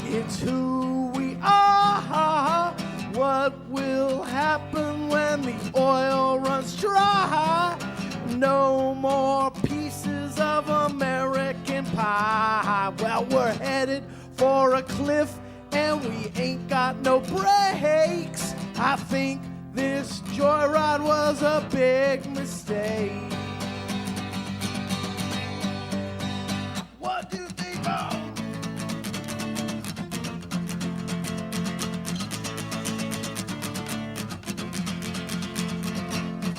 it's who we are. What will happen when the oil runs dry? No more pieces of American pie. Well, we're headed for a cliff and we ain't got no brakes. I think this joyride was a big mistake. What do you think of?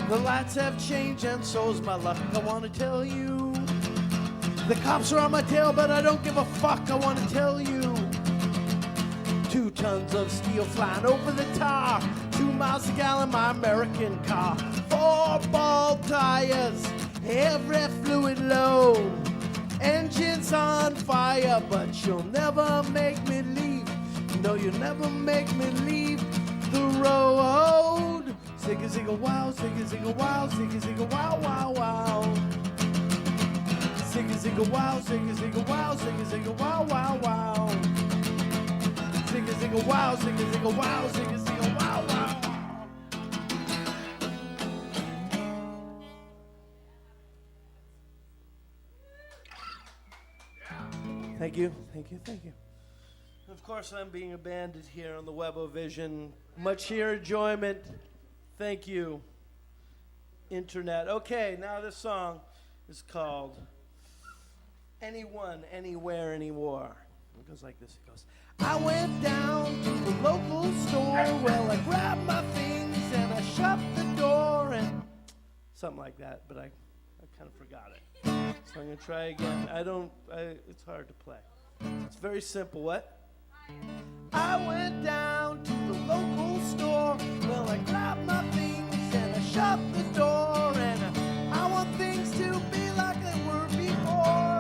The lights have changed and so's my luck. I want to tell you. The cops are on my tail, but I don't give a fuck. I want to tell you. 2 tons of steel flying over the tar. 2 miles a gallon, my American car. 4 ball tires, every fluid low. Engines on fire, but you'll never make me leave. No, you'll never make me leave the road. Zigga zigga wow, zigga zigga wow, zigga zigga wow, wow, wow. Zigga zigga wow, zigga zigga wow, zigga zigga wow, wow, wow. Zigga zigga wow, zigga zigga wow, zigga zigga wow, wow. Thank you, thank you, thank you. Of course, I'm being abandoned here on the Web-O-Vision. Much sheer enjoyment. Thank you, Internet. Okay, now this song is called Anyone, Anywhere, Anywhere. It goes like this. It goes, I went down to the local store. Well, I grabbed my things and I shut the door and something like that, but I kind of forgot it. So I'm going to try again. It's hard to play. It's very simple. What? I went down to the local store. Well, I grabbed my things and I shut the door. And I want things to be like they were before.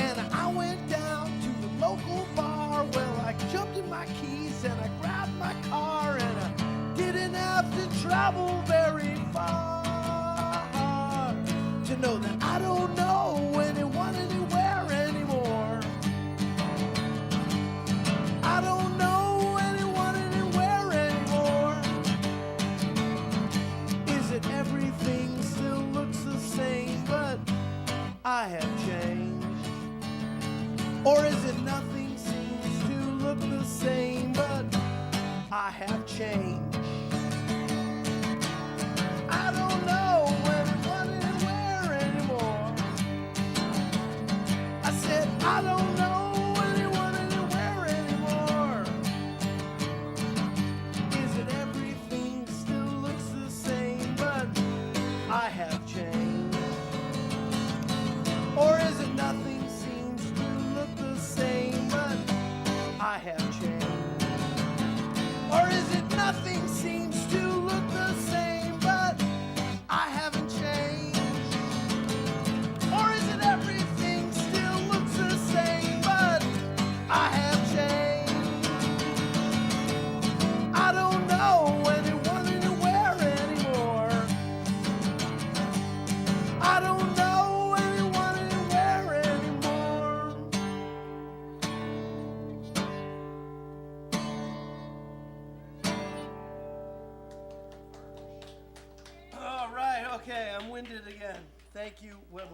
And I went down to the local bar. Well, I jumped in my keys and I grabbed my car. And I didn't have to travel very far to know that I don't know anyone anywhere anymore. I don't know anyone anywhere anymore. Is it everything still looks the same, but I have changed? Or is it nothing seems to look the same, but I have changed? I don't know anyone anywhere anymore. I said I don't know. I have changed. Or is it nothing seems to look the same, but I have changed? Or is it nothing Okay, I'm winded again. Thank you, Webber.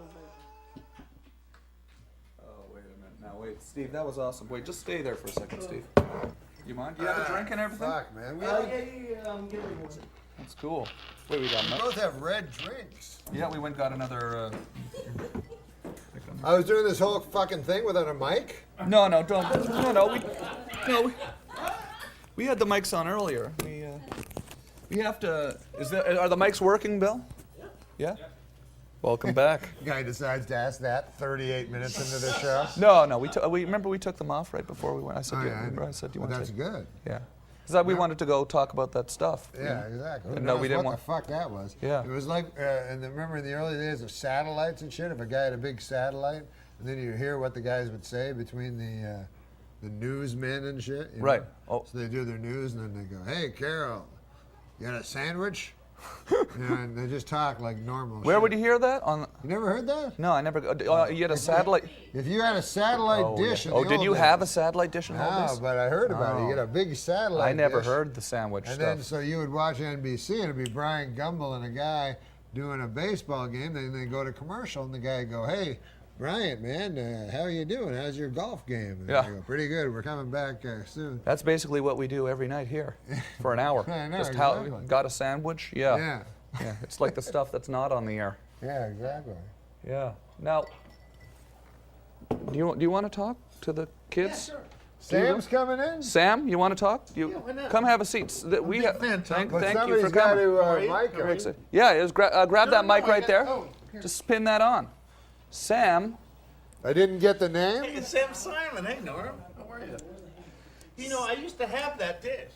Oh, wait a minute. Now, wait, Steve, that was awesome. Wait, just stay there for a second, Steve. You mind? You have a drink and everything? Fuck, man. I'm getting one. That's cool. Wait, we got We milk? both have red drinks. Yeah, we went and got another. I was doing this whole fucking thing without a mic? No, don't. No. We had the mics on earlier. We have to. Are the mics working, Bill? Yeah. Welcome back. Guy decides to ask that 38 minutes into the show. No. We remember we took them off right before we went. I said, Oh, yeah, remember I said, do you want that's to? good. Yeah. Because we wanted to go talk about that stuff. Yeah, exactly. And no, we didn't what want. the fuck that was. Yeah. It was like, remember in the early days of satellites and shit, if a guy had a big satellite, and then you hear what the guys would say between the newsmen and shit. You know? Right. Oh. So they do their news, and then they go, "Hey, Carol, you got a sandwich?" You know, and they just talk like normal. Where shit. would you hear that? On. You never heard that? No, I never. You had a satellite. If you had a satellite dish. Yeah. In the Did old you days- have a satellite dish in all No, this? but I heard about it. You Oh. get a big satellite I never dish, heard the sandwich And stuff. then so you would watch NBC, and it'd be Brian Gumble and a guy doing a baseball game. Then they go to commercial, and the guy would go, "Hey, Bryant, man, how are you doing? How's your golf game?" And Yeah. I go, "Pretty good. We're coming back soon." That's basically what we do every night here for an hour. I know, Just exactly. got a sandwich? Yeah. Yeah. Yeah. It's like the stuff that's not on the air. Yeah, exactly. Yeah. Now, do you want to talk to the kids? Sam's coming in. Sam, you want to talk? why not? Come have a seat. We have. But Thank you somebody's for got coming. to mic her. Fix it. Yeah, grab that mic right there. Just pin that on. Sam. I didn't get the name. Hey, it's Sam Simon. Hey, Norm. How are you? You know, I used to have that dish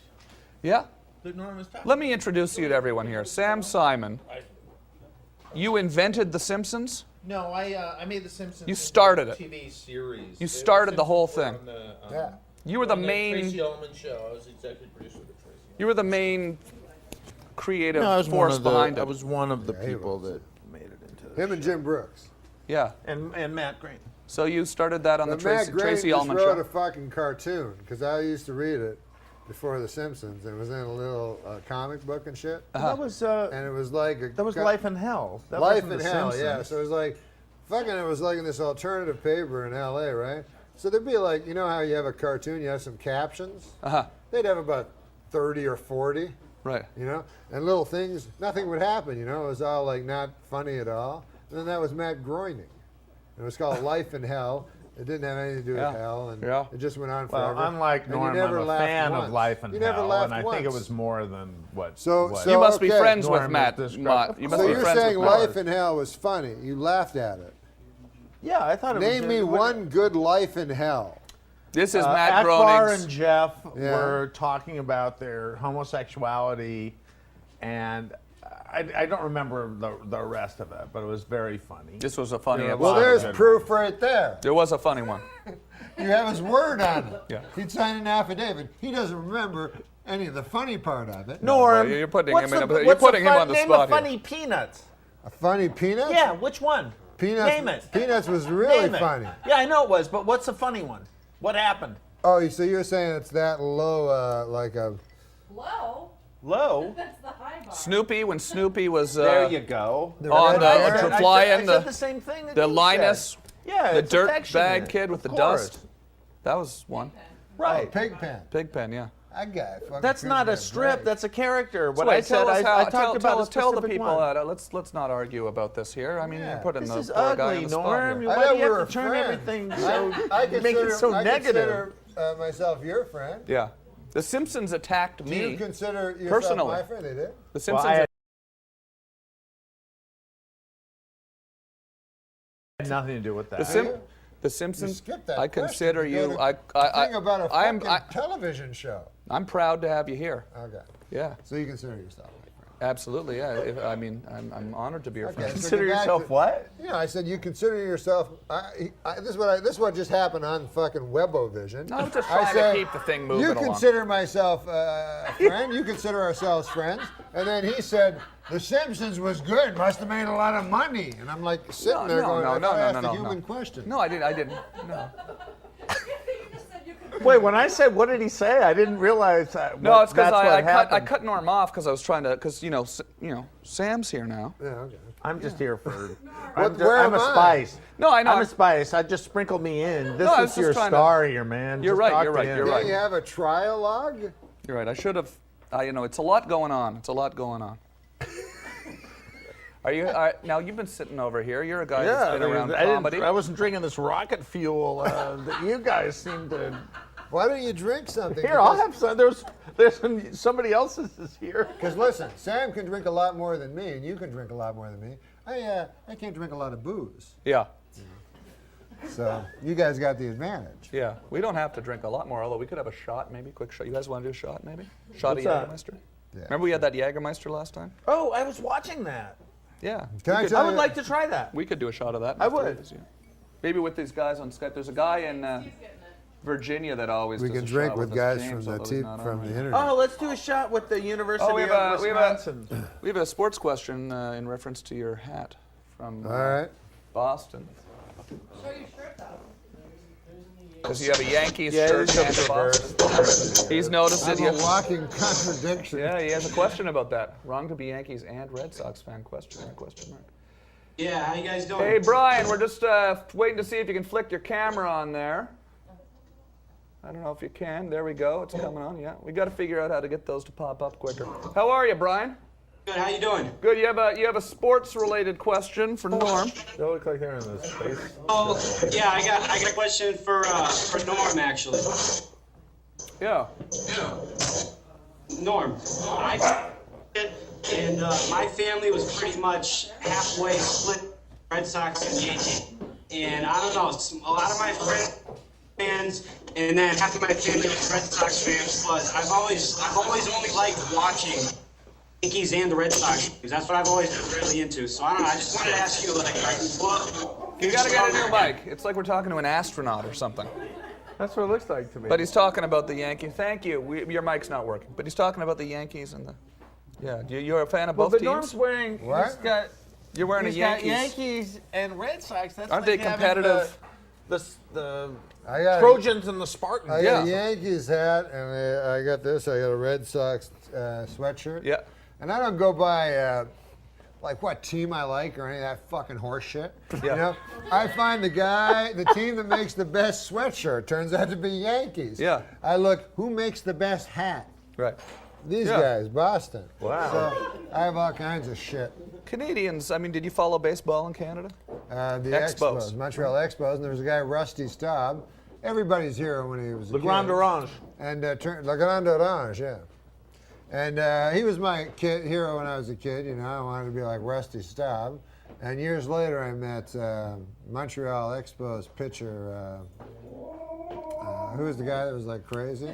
Yeah. that Norm was talking Let me introduce you to everyone here. Sam Simon. You invented The Simpsons? No, I made The Simpsons. You started into it. a TV series. You started the whole thing. On the, Yeah. You were the on the main. Tracy Ullman show. I was the executive producer of the Tracy. You were the main creative No, I was force behind I it. was one of the Yeah, he people was. that made it into. Him and Jim Brooks. Yeah. And Matt Green. So you started that on the But Matt Green Tracy just Ullman wrote show. a fucking cartoon because I used to read it before The Simpsons. It was in a little comic book and shit. That was And it was like that was Life in Hell. That Life wasn't in The Hell, Simpsons. yeah. So it was like, fucking, it was like in this alternative paper in LA, right? So there'd be like, you know how you have a cartoon, you have some captions? Uh-huh. They'd have about 30 or 40, Right. you know? And little things, nothing would happen, you know? It was all like not funny at all. And then that was Matt Groening. It was called Life in Hell. It didn't have anything to do with Yeah. hell, and Yeah. it just went on Well, forever. unlike And you Norm, never I'm a laughed fan once. of Life in You never Hell, laughed and I think it once. was more than what. So- what so- You must be okay. friends with Norm Matt. is Mott. You must So be you're friends saying with Matt. Life in Hell was funny. You laughed at it. Yeah, I thought it was. Name me one good Life in Hell. This is Matt Akbar Groening's. and Jeff Yeah. were talking about their homosexuality, and I don't remember the rest of it, but it was very funny. This was a funny There were a episode. Well, lot of there's good proof right there. There was a funny one. You have his word on it. Yeah. He'd sign an affidavit. He doesn't remember any of the funny part of it. Norm, you're putting what's him in the- a- you're what's the putting him fun- on the name spot a here. funny Peanuts. A funny Peanuts? Yeah, which one? Peanuts. Name it. Peanuts was really Name it. funny. Yeah, I know it was, but what's the funny one? What happened? Oh, so you're saying it's that low, like a... Low? Low. That's the high bar. Snoopy, when Snoopy was There you go. on red the hair? flying, I said the same thing. That the you Linus, said. Yeah, the it's dirt affectionate. bag kid with the Of course. dust. That was one. Right. Pigpen. Pigpen, yeah. That guy. fucking That's not couldn't a get strip. break. That's a character. What So I wait, said, tell us I how, talked about a tell the specific people one. let's not argue about this here. I mean, Yeah. you're putting This the is poor guy on ugly, the spot Norm. here. I Why thought do you we have were to turn friends. everything so I make it so I negative? consider myself your friend. Yeah. The Simpsons attacked Do me. you consider yourself personally. my friend? They did? The Simpsons. I had nothing to do with that. The Simpsons. You skipped that I question. consider You you. go I Think about a I am. fucking television show. I'm proud to have you here. Okay. Yeah. So you consider yourself my friend. Absolutely. Yeah. I mean, I'm honored to be your Okay, friend. so Consider go back yourself to- what? Yeah, I said you consider yourself. This is what just happened on fucking Webovision. No, I'm just I trying to said, keep the thing moving You along. consider myself a friend. You consider ourselves friends. And then he said, The Simpsons was good. Must have made a lot of money. And I'm like sitting there going, I asked a human question. No, I didn't. No. You just said you could Wait, when I said, what did he say? I didn't realize that. No, it's because I I cut Norm off because I was trying to, because, Sam's here now. Yeah, okay. I'm just here for. Where I'm am a I? spice. No, I know. I'm a spice. I just sprinkled me in. This No, I was is just your trying to- star here, man. You're Just right, talk you're to right, him. you're Don't right. you have a trialogue? You're right. I should have. It's a lot going on. It's a lot going on. Now you've been sitting over here. You're a guy that's been around comedy. I wasn't drinking this rocket fuel that you guys seem to. Why don't you drink something? Here, I'll have some. There's somebody else's is here. Because listen, Sam can drink a lot more than me, and you can drink a lot more than me. I can't drink a lot of booze. Yeah. So you guys got the advantage. Yeah. We don't have to drink a lot more, although we could have a shot, maybe. Quick shot. You guys want to do a shot, maybe? Shot What's of that? Jägermeister? Yeah. Remember we had that Jägermeister last time? Oh, I was watching that. Yeah. Can I I tell would you? like to try that. We could do a shot of that. I Mr. would. Davis, yeah. Maybe with these guys on Skype. There's a guy in Virginia that always We does can a drink shot with us, guys James, from although he's not on right now. internet. Oh, let's do a shot with the University Oh, we of have Wisconsin. we have a sports question in reference to your hat from All right. Boston. Show your shirt though. Because you have a Yankees Yeah, shirt this and is a Boston. He's noticed I'm it. a walking contradiction. Yeah, he has a question about that. Wrong to be Yankees and Red Sox fan? Question mark. Yeah, how you guys doing? Hey, Brian, we're just waiting to see if you can flick your camera on there. I don't know if you can. There we go. It's coming on. Yeah, we got to figure out how to get those to pop up quicker. How are you, Brian? Good. How you doing? Good. You have a sports-related question for Norm. They look like they're in the space. Oh, yeah. I got a question for Norm actually. Yeah. Norm, and my family was pretty much halfway split Red Sox and Yankees. And I don't know, a lot of my fans, and then half of my family was Red Sox fans. But I've always only liked watching Yankees and the Red Sox games. That's what I've always been really into. So I don't know. I just wanted to ask you, like, what? You gotta get a new mic. It's like we're talking to an astronaut or something. That's what it looks like to me. But he's talking about the Yankees. Thank you. Your mic's not working. But he's talking about the Yankees and the. Yeah. You're a fan of both but teams. Norm's wearing. What? He's got. You're wearing He's a Yankees. got Yankees and Red Sox. That's Aren't like they having competitive? The I got Trojans and the Spartans. I Yeah. got a Yankees hat, and I got this. I got a Red Sox sweatshirt. Yeah. And I don't go by like what team I like or any of that fucking horse shit. Yeah. You know, I find the team that makes the best sweatshirt turns out to be Yankees. Yeah. I look, who makes the best hat? Right. These Yeah. guys, Boston. Wow. So I have all kinds of shit. Canadians. I mean, did you follow baseball in Canada? The Expos. Montreal Expos, and there was a guy, Rusty Staub. Everybody's hero when he was a Le kid. Grand Orange. And Le Grand Orange, yeah. And he was my hero when I was a kid. You know, I wanted to be like Rusty Staub. And years later, I met Montreal Expos pitcher. Who was the guy that was like crazy?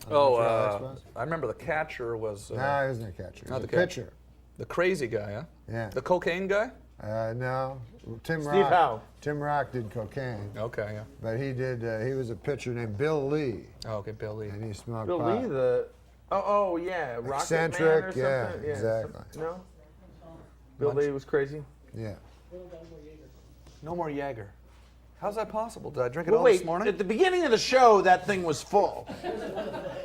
I remember the catcher was. No, he wasn't a catcher. He Not was the a catcher. pitcher. The crazy guy, huh? Yeah. The cocaine guy? No, Tim Steve Rock. Howe. Tim Rock did cocaine, Okay, yeah. but he did. He was a pitcher named Bill Lee, Oh, okay, Bill Lee. and he smoked Bill pot. Lee, oh yeah, Rocket Man Eccentric, or yeah, something? exactly. No. Bill Lee was crazy. Yeah. No more Jaeger. How's that possible? Did I drink it Well, all wait. this morning? At the beginning of the show, that thing was full.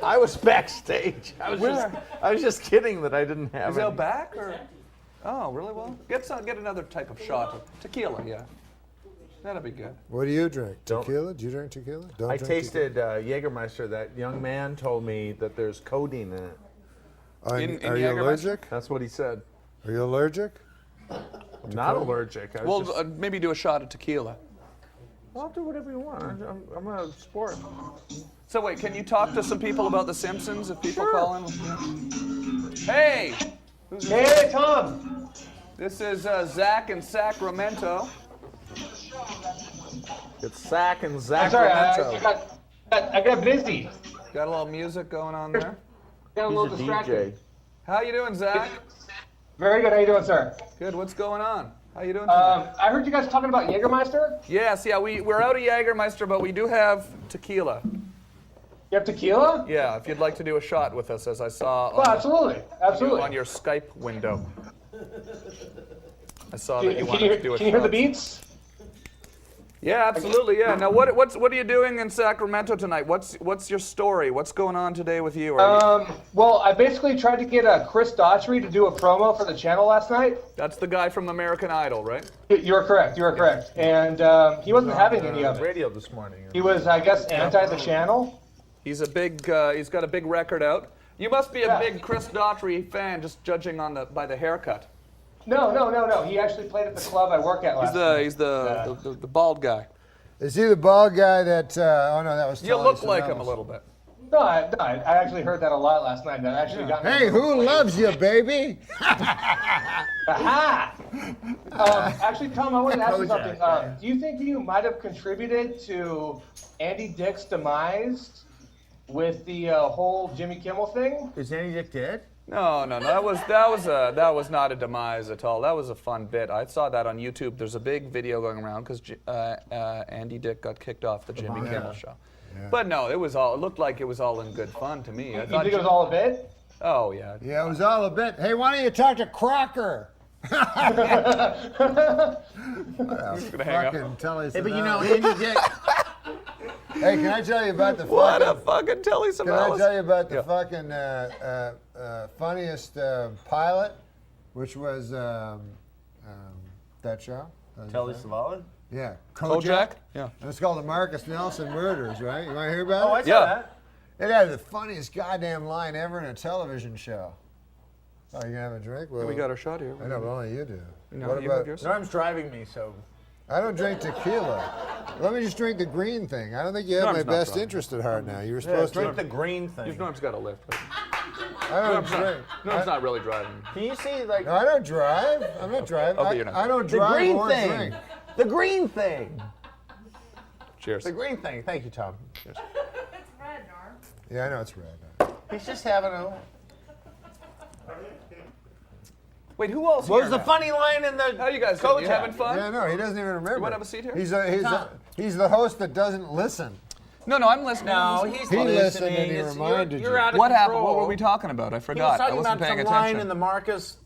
I was backstage. I was just kidding that I didn't have Is it. it out back or? Oh, really? Well, get another type of shot. Tequila, yeah. That'll be good. What do you drink? Don't- Tequila? Do you drink tequila? Don't I drink tasted Jägermeister. That young man told me that there's codeine in it. tequila. in Are you Jägermeister? allergic? That's what he said. Are you allergic? I'm not allergic. I was Well, just, maybe do a shot of tequila. I'll do whatever you want. I'm a sport. So wait, can you talk to some people about The Simpsons if people call in? Hey! Who's Hey, Tom. This is Zach in Sacramento. It's Sac and I'm sorry, Sacramento. I got busy. Got a little music going on there. Got a He's little a distracted. DJ. How you doing, Zach? Very good. How you doing, sir? Good. What's going on? How you doing tonight? I heard you guys talking about Jägermeister. Yes, yeah, we're out of Jägermeister, but we do have tequila. You have tequila? Yeah, if you'd like to do a shot with us, as I saw Oh, absolutely. Absolutely. on your Skype window. I saw Can that you you wanted to do a hear the shot. beats? Yeah, absolutely. Yeah. Now, what are you doing in Sacramento tonight? What's your story? What's going on today with you? Well, I basically tried to get Chris Daughtry to do a promo for the channel last night. That's the guy from American Idol, right? You're correct. And he wasn't having any of it. Radio this morning. He was, I guess, anti the channel. He's a big. He's got a big record out. You must be a big Chris Daughtry fan, just judging by the haircut. No. He actually played at the club I work at last night. He's the bald guy. Is he the bald guy that? Oh no, that was. You look like him a little bit. No, I actually heard that a lot last night. That actually got me. Hey, who loves you, baby? Aha! Actually, Tom, I wanted to ask you something. Do you think you might have contributed to Andy Dick's demise with the whole Jimmy Kimmel thing? Is Andy Dick dead? No. That was not a demise at all. That was a fun bit. I saw that on YouTube. There's a big video going around because Andy Dick got kicked off the Jimmy Kimmel show. Yeah. But no, it looked like it was all in good fun to me. You think it was all a bit? Oh yeah. Yeah, it was all a bit. Hey, why don't you talk to Crocker? He's gonna hang up. Hey, but you know, Andy Dick. Hey, can I tell you about the what a fucking Telly Savalas? Can I tell you about the fucking funniest pilot, which was that show? Telly Savalas? Yeah. Kojak? Yeah. And it's called the Marcus Nelson Murders, right? You want to hear about it? Oh, I saw that. It had the funniest goddamn line ever in a television show. Oh, you gonna have a drink? Well, we got our shot here. I know, but only you do. What about yours? Norm's driving me, so. I don't drink tequila. Let me just drink the green thing. I don't think you have my best interest at heart now. You were supposed to drink the green thing. Norm's got a lift. I don't drink. Norm's not really driving. Can you see, like. No, I don't drive. I'm not driving. Okay, you're not. I don't drive the green or thing. drink. The green thing. Cheers. The green thing. Thank you, Tom. It's Cheers. red, Norm. Yeah, I know it's red. He's just having a. Wait, who else? What was the funny line in the? How you guys doing? You Kojak? having fun? Yeah, no, he doesn't even remember. You want to have a seat here? He's the host that doesn't listen. No, I'm listening. No, He listened and he reminded you. You're out of What control. happened? What were we talking about? I He forgot. was talking I wasn't about paying some attention. line in the Marcus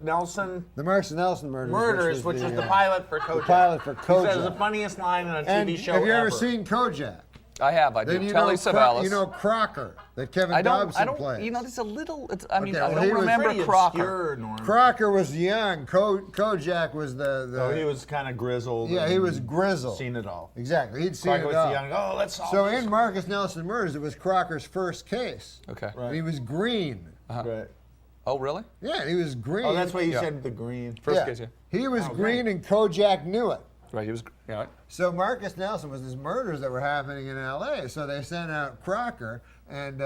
Nelson The Marcus Nelson Murders. which was the pilot for Kojak. The pilot for He said it was the Kojak. funniest line in a And TV show have you ever ever. seen Kojak? I have. I do. Then you Telly know, Savalas. you know Crocker that Kevin I don't. Dobson I don't. plays. You know, it's a little. It's. I mean, Okay, I well, don't he was remember Pretty Crocker. obscure, Norm. Crocker was young. Kojak was the. Oh, he was kind of grizzled. Yeah, he was grizzled. Seen it all. Exactly, he'd seen Crocker it was all. the young. Oh, let's solve So this. in Marcus Nelson Murders, it was Crocker's first case. Okay. And he was green. Right. Oh, really? Yeah, he was green. Oh, that's why you Yeah. said the green. First Yeah. case, yeah. He was green and Kojak knew it. Right. He was. Yeah. Right. So Marcus Nelson was these murders that were happening in L.A. So they sent out Crocker, and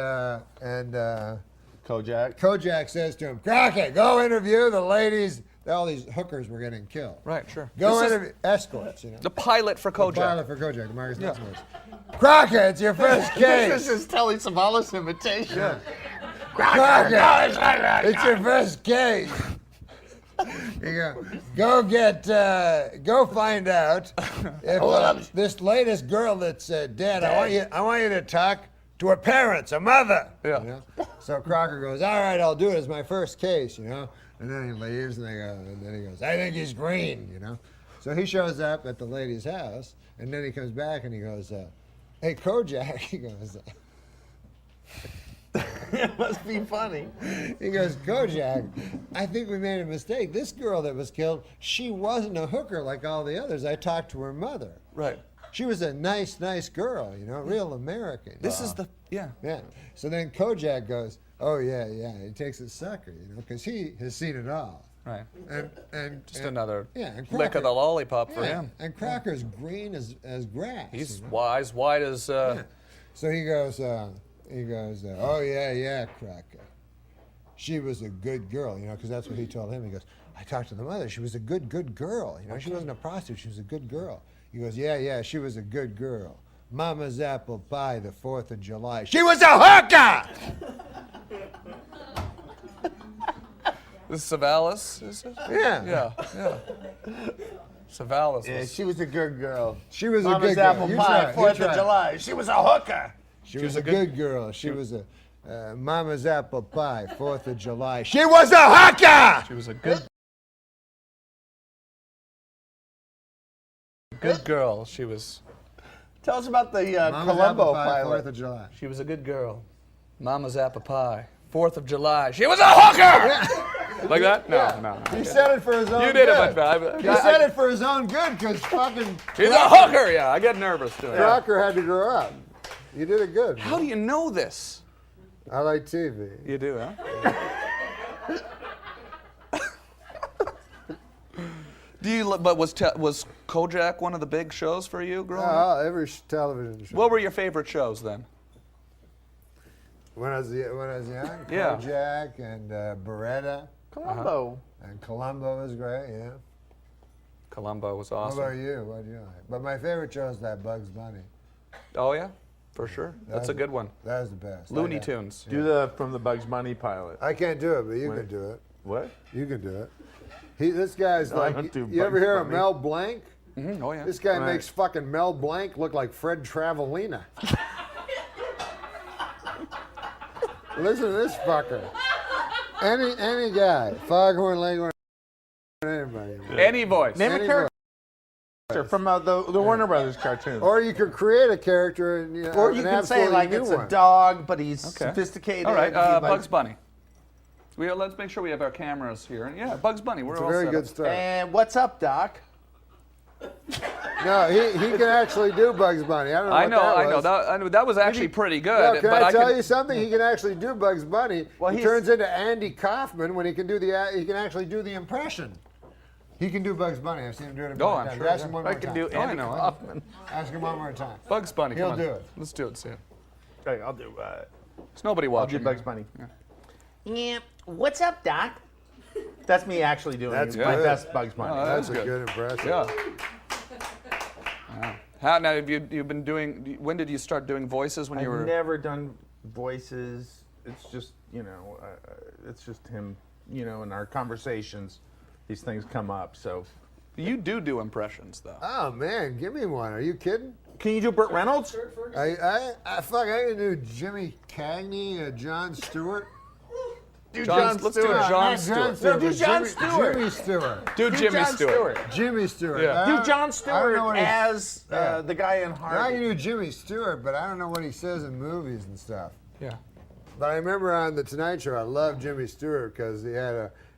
Kojak. Kojak says to him, "Crocker, go interview the ladies." All these hookers were getting killed. Right. Sure. Go This is interview escorts. You know. the pilot for Kojak. The pilot for Kojak, the Marcus Nelson murders. Crocker, it's your first case. This is Telly Savalas imitation. Yeah. Crocker, it's your first case. You go find out if this latest girl that's dead. I want you to talk to her parents, her mother. Yeah. You know? So Crocker goes, all right, I'll do it. It's my first case, you know. And then he leaves, and then he goes, I think he's green, you know. So he shows up at the lady's house, and then he comes back and he goes, hey, Kojak, he goes. It must be funny. He goes, Kojak, I think we made a mistake. This girl that was killed, she wasn't a hooker like all the others. I talked to her mother. Right. She was a nice girl, you know, real American. This is the. Yeah. Yeah. So then Kojak goes, oh, yeah. He takes a sucker, you know, because he has seen it all. Right. And Just another and lick of the lollipop for him. And Crocker's green as grass. He's you know? wise, white as. So he goes, oh, yeah, Crocker. She was a good girl, you know, because that's what he told him. He goes, I talked to the mother. She was a good girl. You know, she wasn't a prostitute. She was a good girl. He goes, yeah, she was a good girl. Mama's apple pie, the 4th of July. She was a hooker! This is Savalas, is it? Yeah. Yeah. Savalas. Yeah, Was, she was a good girl. She was Mama's a good girl. apple You pie, try, 4th of July. She was a hooker. She was a good girl. She was a Mama's apple pie, 4th of July. She was a hooker! she was a good Good girl. She was. Tell us about the Mama's Columbo apple pie, pilot. 4th of July. She was a good girl. Mama's apple pie. 4th of July. She was a hooker! Like that? No. He said it for his own You did good. it much better. He said it for his own good because fucking She's a hooker! Yeah, I get nervous doing it. Crocker had to grow up. You did it good. How do you know this? I like TV. You do, huh? But was Kojak one of the big shows for you growing up? Every television show. What were your favorite shows then? When I was young, Yeah. Kojak and Beretta. Columbo. And Columbo was great, yeah. Columbo was What awesome. about you? What do you like? But my favorite show is that Bugs Bunny. Oh yeah, for sure. That's a good one. That was the best. Looney Tunes. Do the from the Bugs Bunny pilot. I can't do it, but you can do it. What? You can do it. This guy's No, I like, don't do you ever Bugs hear of Bunny. Mel Blanc? Mm-hmm. Oh yeah. This guy Right. makes fucking Mel Blanc look like Fred Travalena. Listen to this fucker. Any guy, Foghorn Leghorn, anybody. Any voice. Name a Any character from the Warner Brothers cartoon. Or you could create a character and Or you an can say absolutely like new it's one. a dog, but he's Okay. sophisticated. All right, He likes- Bugs Bunny. Let's make sure we have our cameras here. And yeah, Bugs Bunny. We're It's a all very set good up. start. And what's up, Doc? No, he can actually do Bugs Bunny. I don't know I what know, that I was. know. That was actually pretty good. No, can but I tell could- you something? He can actually do Bugs Bunny. Well, he he's- turns into Andy Kaufman when he can actually do the impression. He can do Bugs Bunny. I've seen him do it a Oh, million I'm times. sure, Ask yeah. him one I more can time. do Oh, I Andy know. Kaufman. Ask him one more time. Bugs Bunny. He'll come on. do it. Let's do it, Sam. Okay, I'll do. There's nobody I'll watching. do Bugs Bunny. Yeah. What's up, Doc? That's me actually doing That's my good. best Bugs Bunny. Oh, That's That's a good. good impression. Yeah. Wow. How now have you've been doing? When did you start doing voices? When you were? I've never done voices. It's just it's just him. In our conversations, these things come up. So You do impressions though. Oh man, give me one. Are you kidding? can you do Burt Reynolds? I can do Jimmy Cagney, Jon Stewart. Do Let's do Jon Stewart. No, do Jon Jimmy Stewart. Stewart. Do Jimmy Jon Stewart. Jimmy Stewart. Yeah. Do Jon I don't Stewart know what he's- as Yeah. the guy in I can Harvey. do Jimmy Stewart, but I don't know what he says in movies and stuff. Yeah. But I remember on the Tonight Show, I loved Jimmy Stewart because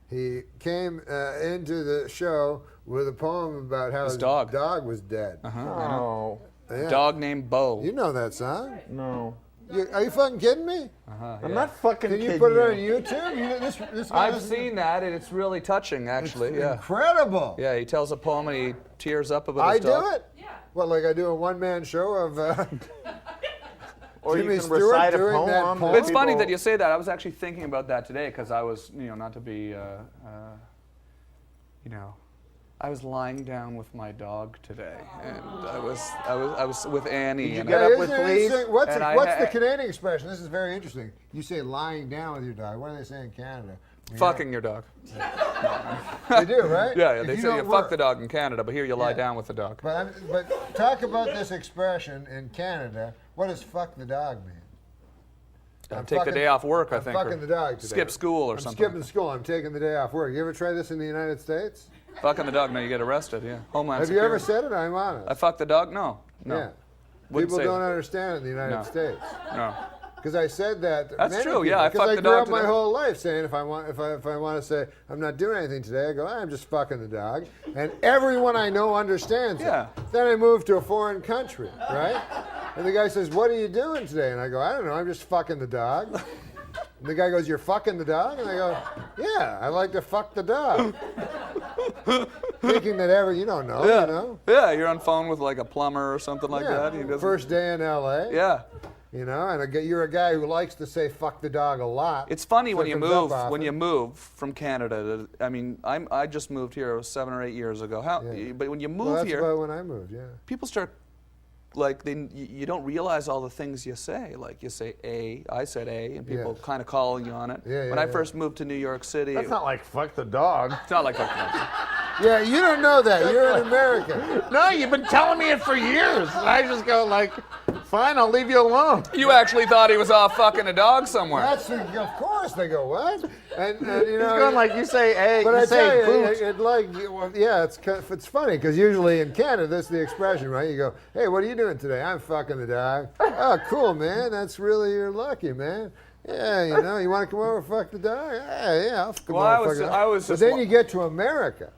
he came into the show with a poem about how His his dog. was dead. Oh Yeah. Dog named Bo. You know that song? no, Are you fucking kidding me? I'm not fucking Can you kidding put it on you. YouTube? This guy I've doesn't- seen that, and it's really touching, actually. It's Yeah. incredible. Yeah. He tells a poem, and he tears up about I his dog. do it? Yeah. What, like I do a one-man show of Or Jimmy you can Stewart recite a doing poem. that that poem? It's funny people- that you say that. I was actually thinking about that today because I was, not to be, I was lying down with my dog today, and I was with Annie. Did you and get I- up Isn't with it fleas? interesting? What's And the, I what's ha- the Canadian expression? This is very interesting. You say lying down with your dog. What do they say in Canada? Fucking your dog. They do, right? Yeah, If they you say you don't fuck work. the dog in Canada, but here you lie Yeah. down with the dog. But talk about this expression in Canada. What does fuck the dog mean? I'm Take the fucking- day off work, I I'm think. or fucking the dog today. Skip school or I'm something. skipping school. I'm taking the day off work. You ever try this in the United States? Fucking the dog, now you get arrested, yeah. Homeland Have you ever Security. said it? I'm honest. I fucked the dog? No. No. Yeah. Wouldn't People say don't that. understand it in the United No. States. No. Because I said that. to That's many true, people, yeah, I because fucked I the grew dog up my today. whole life saying if I want to say I'm not doing anything today, I go I'm just fucking the dog, and everyone I know understands Yeah. it. Then I moved to a foreign country, right? And the guy says, "What are you doing today?" And I go, "I don't know. I'm just fucking the dog." And the guy goes, "You're fucking the dog?" And I go, "Yeah, I like to fuck the dog." Thinking that you don't know, Yeah. you know. Yeah, you're on phone with like a plumber or something like Yeah. that. He doesn't- First day in LA. Yeah. You know, and you're a guy who likes to say "fuck the dog" a lot. It's funny so when it you comes up move often. from Canada. I mean, I just moved here 7 or 8 years ago. Yeah. But when you move Well, that's here, about when I moved. Yeah. people start like you don't realize all the things you say. Like you say A, I said A, and people Yeah. kind of calling you on it. Yeah, when yeah, I yeah. first moved to New York City, That's not like fuck the dog. it's not like that. Yeah, you don't know that. You're an American. No, you've been telling me it for years. And I just go like, Fine, I'll leave you alone. You actually thought he was off fucking a dog somewhere. Of course they go, what? And you know, He's going like, you say egg, but you I say tell you, boot. well, yeah, it's funny because usually in Canada, this is the expression, right? You go, hey, what are you doing today? I'm fucking the dog. Oh, cool, man. That's really, you're lucky, man. Yeah, you know, you want to come over and fuck the dog? Yeah, I'll come over and fuck the dog. But then you get to America,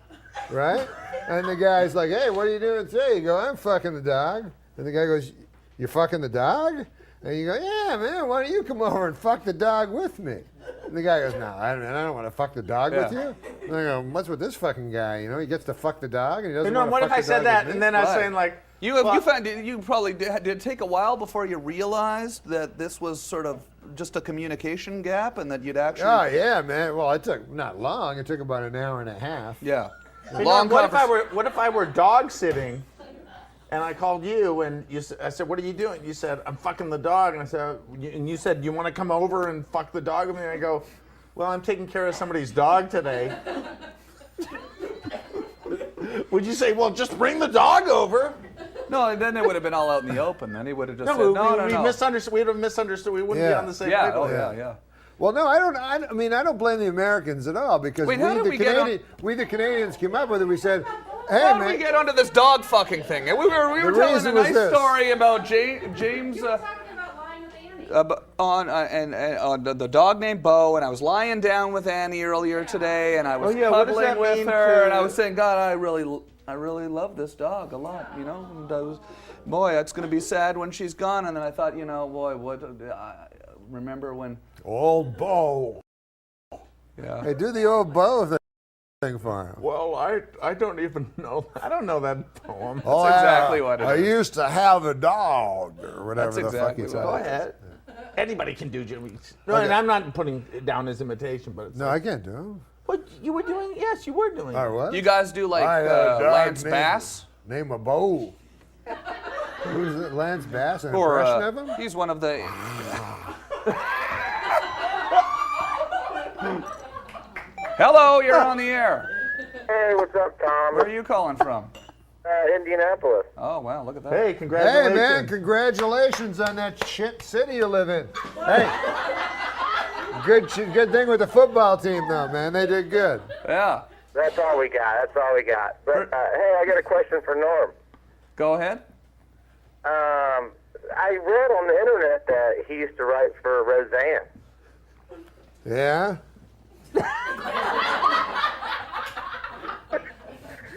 right? And the guy's like, hey, what are you doing today? You go, I'm fucking the dog. And the guy goes, you fucking the dog? And you go, yeah, man, why don't you come over and fuck the dog with me? And the guy goes, no, I don't want to fuck the dog with you. And I go, what's with this fucking guy? You know, he gets to fuck the dog and he doesn't want to what fuck if I the said dog that with and me? then I was saying like, You found you probably did it take a while before you realized that this was sort of just a communication gap and that you'd actually. Oh yeah, man. Well, it took not long. It took about an hour and a half. Yeah. Hey, Norm, what if I were dog sitting, and I called you and I said, what are you doing? You said, I'm fucking the dog, and I said, and you said, you want to come over and fuck the dog with me? And I go, well, I'm taking care of somebody's dog today. Would you say, well, just bring the dog over? No, then it would have been all out in the open. Then he would have just said, we no. would have misunderstood. We wouldn't be on the same wavelength. Yeah. Well, no, I mean, I don't blame the Americans at all because Wait, how did we the Canadians came up with it. We said, hey, how man. did we get onto this dog fucking thing? We were telling a nice story about James. On the dog named Bo, and I was lying down with Annie earlier today, and I was cuddling with her, and I was saying, God, I really love this dog a lot, you know. And I was, boy, it's going to be sad when she's gone. And then I thought, you know, boy, remember when old Bo? Yeah. Hey, do the old Bo thing for him. Well, I don't even know. I don't know that poem. That's exactly what it is. I used to have a dog, or whatever That's exactly the fuck he Go said. ahead. Anybody can do Jimmy. No, and I'm not putting it down his imitation, but it's No, I can't do him. What you were doing? Yes, you were doing. All right, what? You guys do like Lance Bass? Name a Bo. Who's it? Lance Bass? An Or impression of him? he's one of the. Hello, you're on the air. Hey, what's up, Tom? Where are you calling from? Indianapolis. Oh, wow, look at that. Hey, congratulations. Hey, man, congratulations on that shit city you live in. Hey, good thing with the football team, though, man. They did good. Yeah. That's all we got. But, hey, I got a question for Norm. Go ahead. I read on the internet that he used to write for Roseanne. Yeah?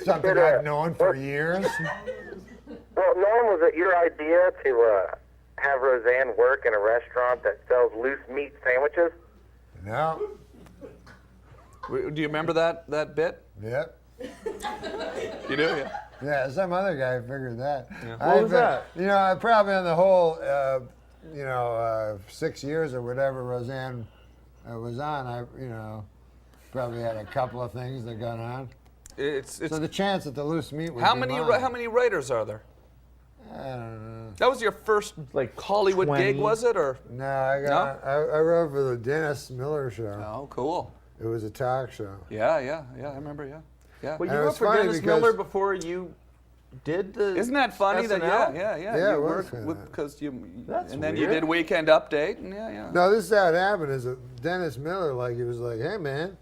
Something I've known for years. Well, Norm, was it your idea to have Roseanne work in a restaurant that sells loose meat sandwiches? No. Do you remember that bit? Yep. You do, yeah. Yeah, some other guy figured that. Yeah. What was that? You know, probably on the whole, 6 years or whatever Roseanne was on, I probably had a couple of things that got on. So the chance that the loose meat would how be many mine. how many writers are there? I don't know. That was your first like Hollywood 20. gig, was it, or? No, I wrote for the Dennis Miller Show. Oh, cool. It was a talk show. Yeah, I remember, yeah. Well, And you it wrote was for funny Dennis because- Miller before you did the. Isn't that funny that SNL? yeah. Yeah, you it was worked kinda- with because you That's and then you weird. did Weekend Update and yeah. No, this is how it happened. Is that Dennis Miller, he was like, hey, man,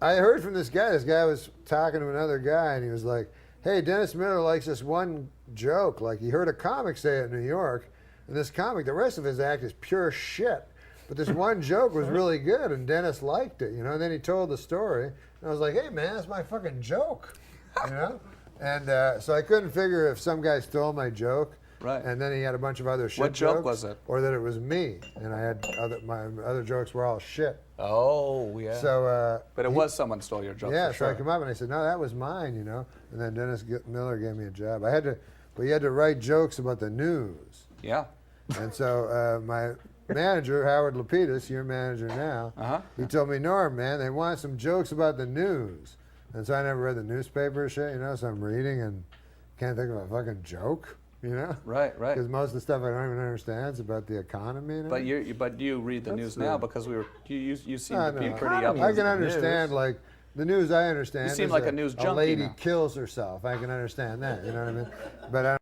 I heard from this guy. This guy was talking to another guy, and he was like, hey, Dennis Miller likes this one joke. Like, he heard a comic say it in New York, and this comic, the rest of his act is pure shit. But this one joke was really good, and Dennis liked it, and then he told the story. And I was like, hey, man, that's my fucking joke, And so I couldn't figure if some guy stole my joke. Right. And then he had a bunch of other shit What joke jokes, was it? Or that it was me, and I had my other jokes were all shit. Oh, yeah. So, but it was someone stole your joke. yeah. for So sure. I come up and I said, no, that was mine, And then Dennis Miller gave me a job. But you had to write jokes about the news. Yeah. And so my manager, Howard Lapidus, your manager now, he told me, Norm, man, they want some jokes about the news. And so I never read the newspaper or shit, so I'm reading and can't think of a fucking joke, Right. Because most of the stuff I don't even understand is about the economy. And everything. But you read the news now because you seem to be know. pretty up. I can understand, the news I understand. You seem is like a that news a junkie lady now. kills herself. I can understand that, you know what I mean? But I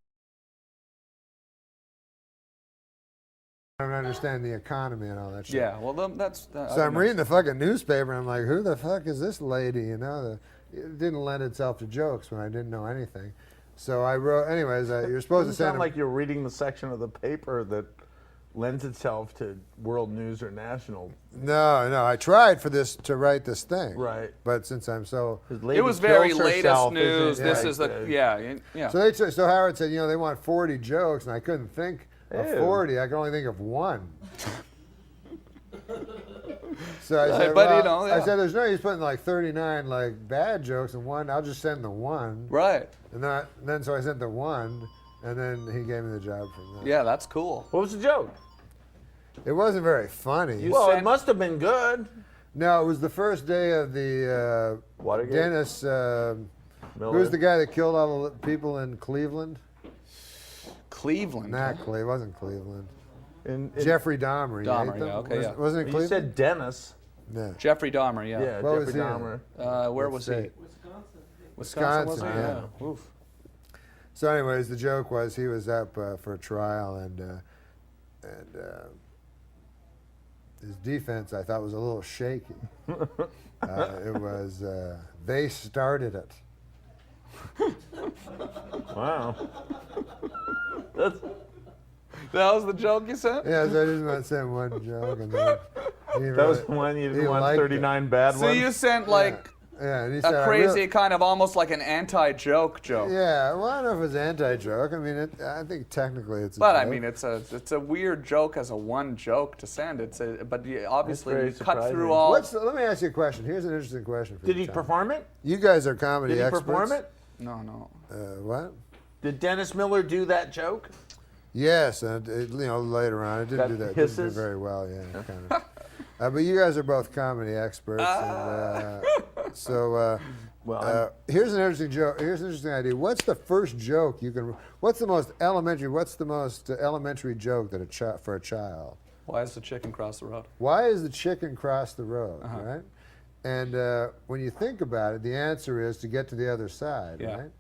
don't understand the economy and all that shit. Yeah, well, that's. So I'm reading the fucking newspaper and I'm like, who the fuck is this lady? You know, it didn't lend itself to jokes when I didn't know anything. So I wrote, anyways, you're supposed to sound send like you're reading the section of the paper that lends itself to world news or national. No, I tried to write this thing. Right. But since I'm so... It was very latest news. This is the, yeah. So Howard said, they want 40 jokes, and I couldn't think of 40. I could only think of one. So I said, I said, there's no use putting like 39 like bad jokes and one. I'll just send the one. Right. And then so I sent the one, and then he gave me the job from that. Yeah, that's cool. What was the joke? It wasn't very funny. It must have been good. No, it was the first day of the Dennis. Who was the guy that killed all the people in Cleveland? Cleveland. Not Cleveland. It wasn't Cleveland. Jeffrey Dahmer. Okay, Wasn't it Cleveland? You said Dennis. Yeah. Jeffrey Dahmer, yeah. Yeah, What Jeffrey was he Dahmer. Where was he? Wisconsin, was he? Yeah. Oof. So, anyways, the joke was he was up for a trial, and his defense I thought was a little shaky. It was they started it. Wow. That was the joke you sent? Yeah, so I just want to send one joke, and then that was the one you didn't want 39 bad ones. So you sent like and he a said, crazy kind of almost like an anti-joke joke. Yeah, well, I don't know if it's anti-joke. I mean, I think technically it's. But I mean, it's a weird joke as a one joke to send. But obviously you cut through all. Let me ask you a question. Here's an interesting question for you. Did he perform it? You guys are comedy experts. Did he perform it? No. What? Did Dennis Miller do that joke? Yes, and later on, it didn't do that. It didn't do very well. Yeah, kind of. But you guys are both comedy experts, and here's an interesting joke. Here's an interesting idea. What's the first joke you can? What's the most elementary joke that for a child? Why is the chicken cross the road? Why is the chicken cross the road? Right. And when you think about it, the answer is to get to the other side. Right.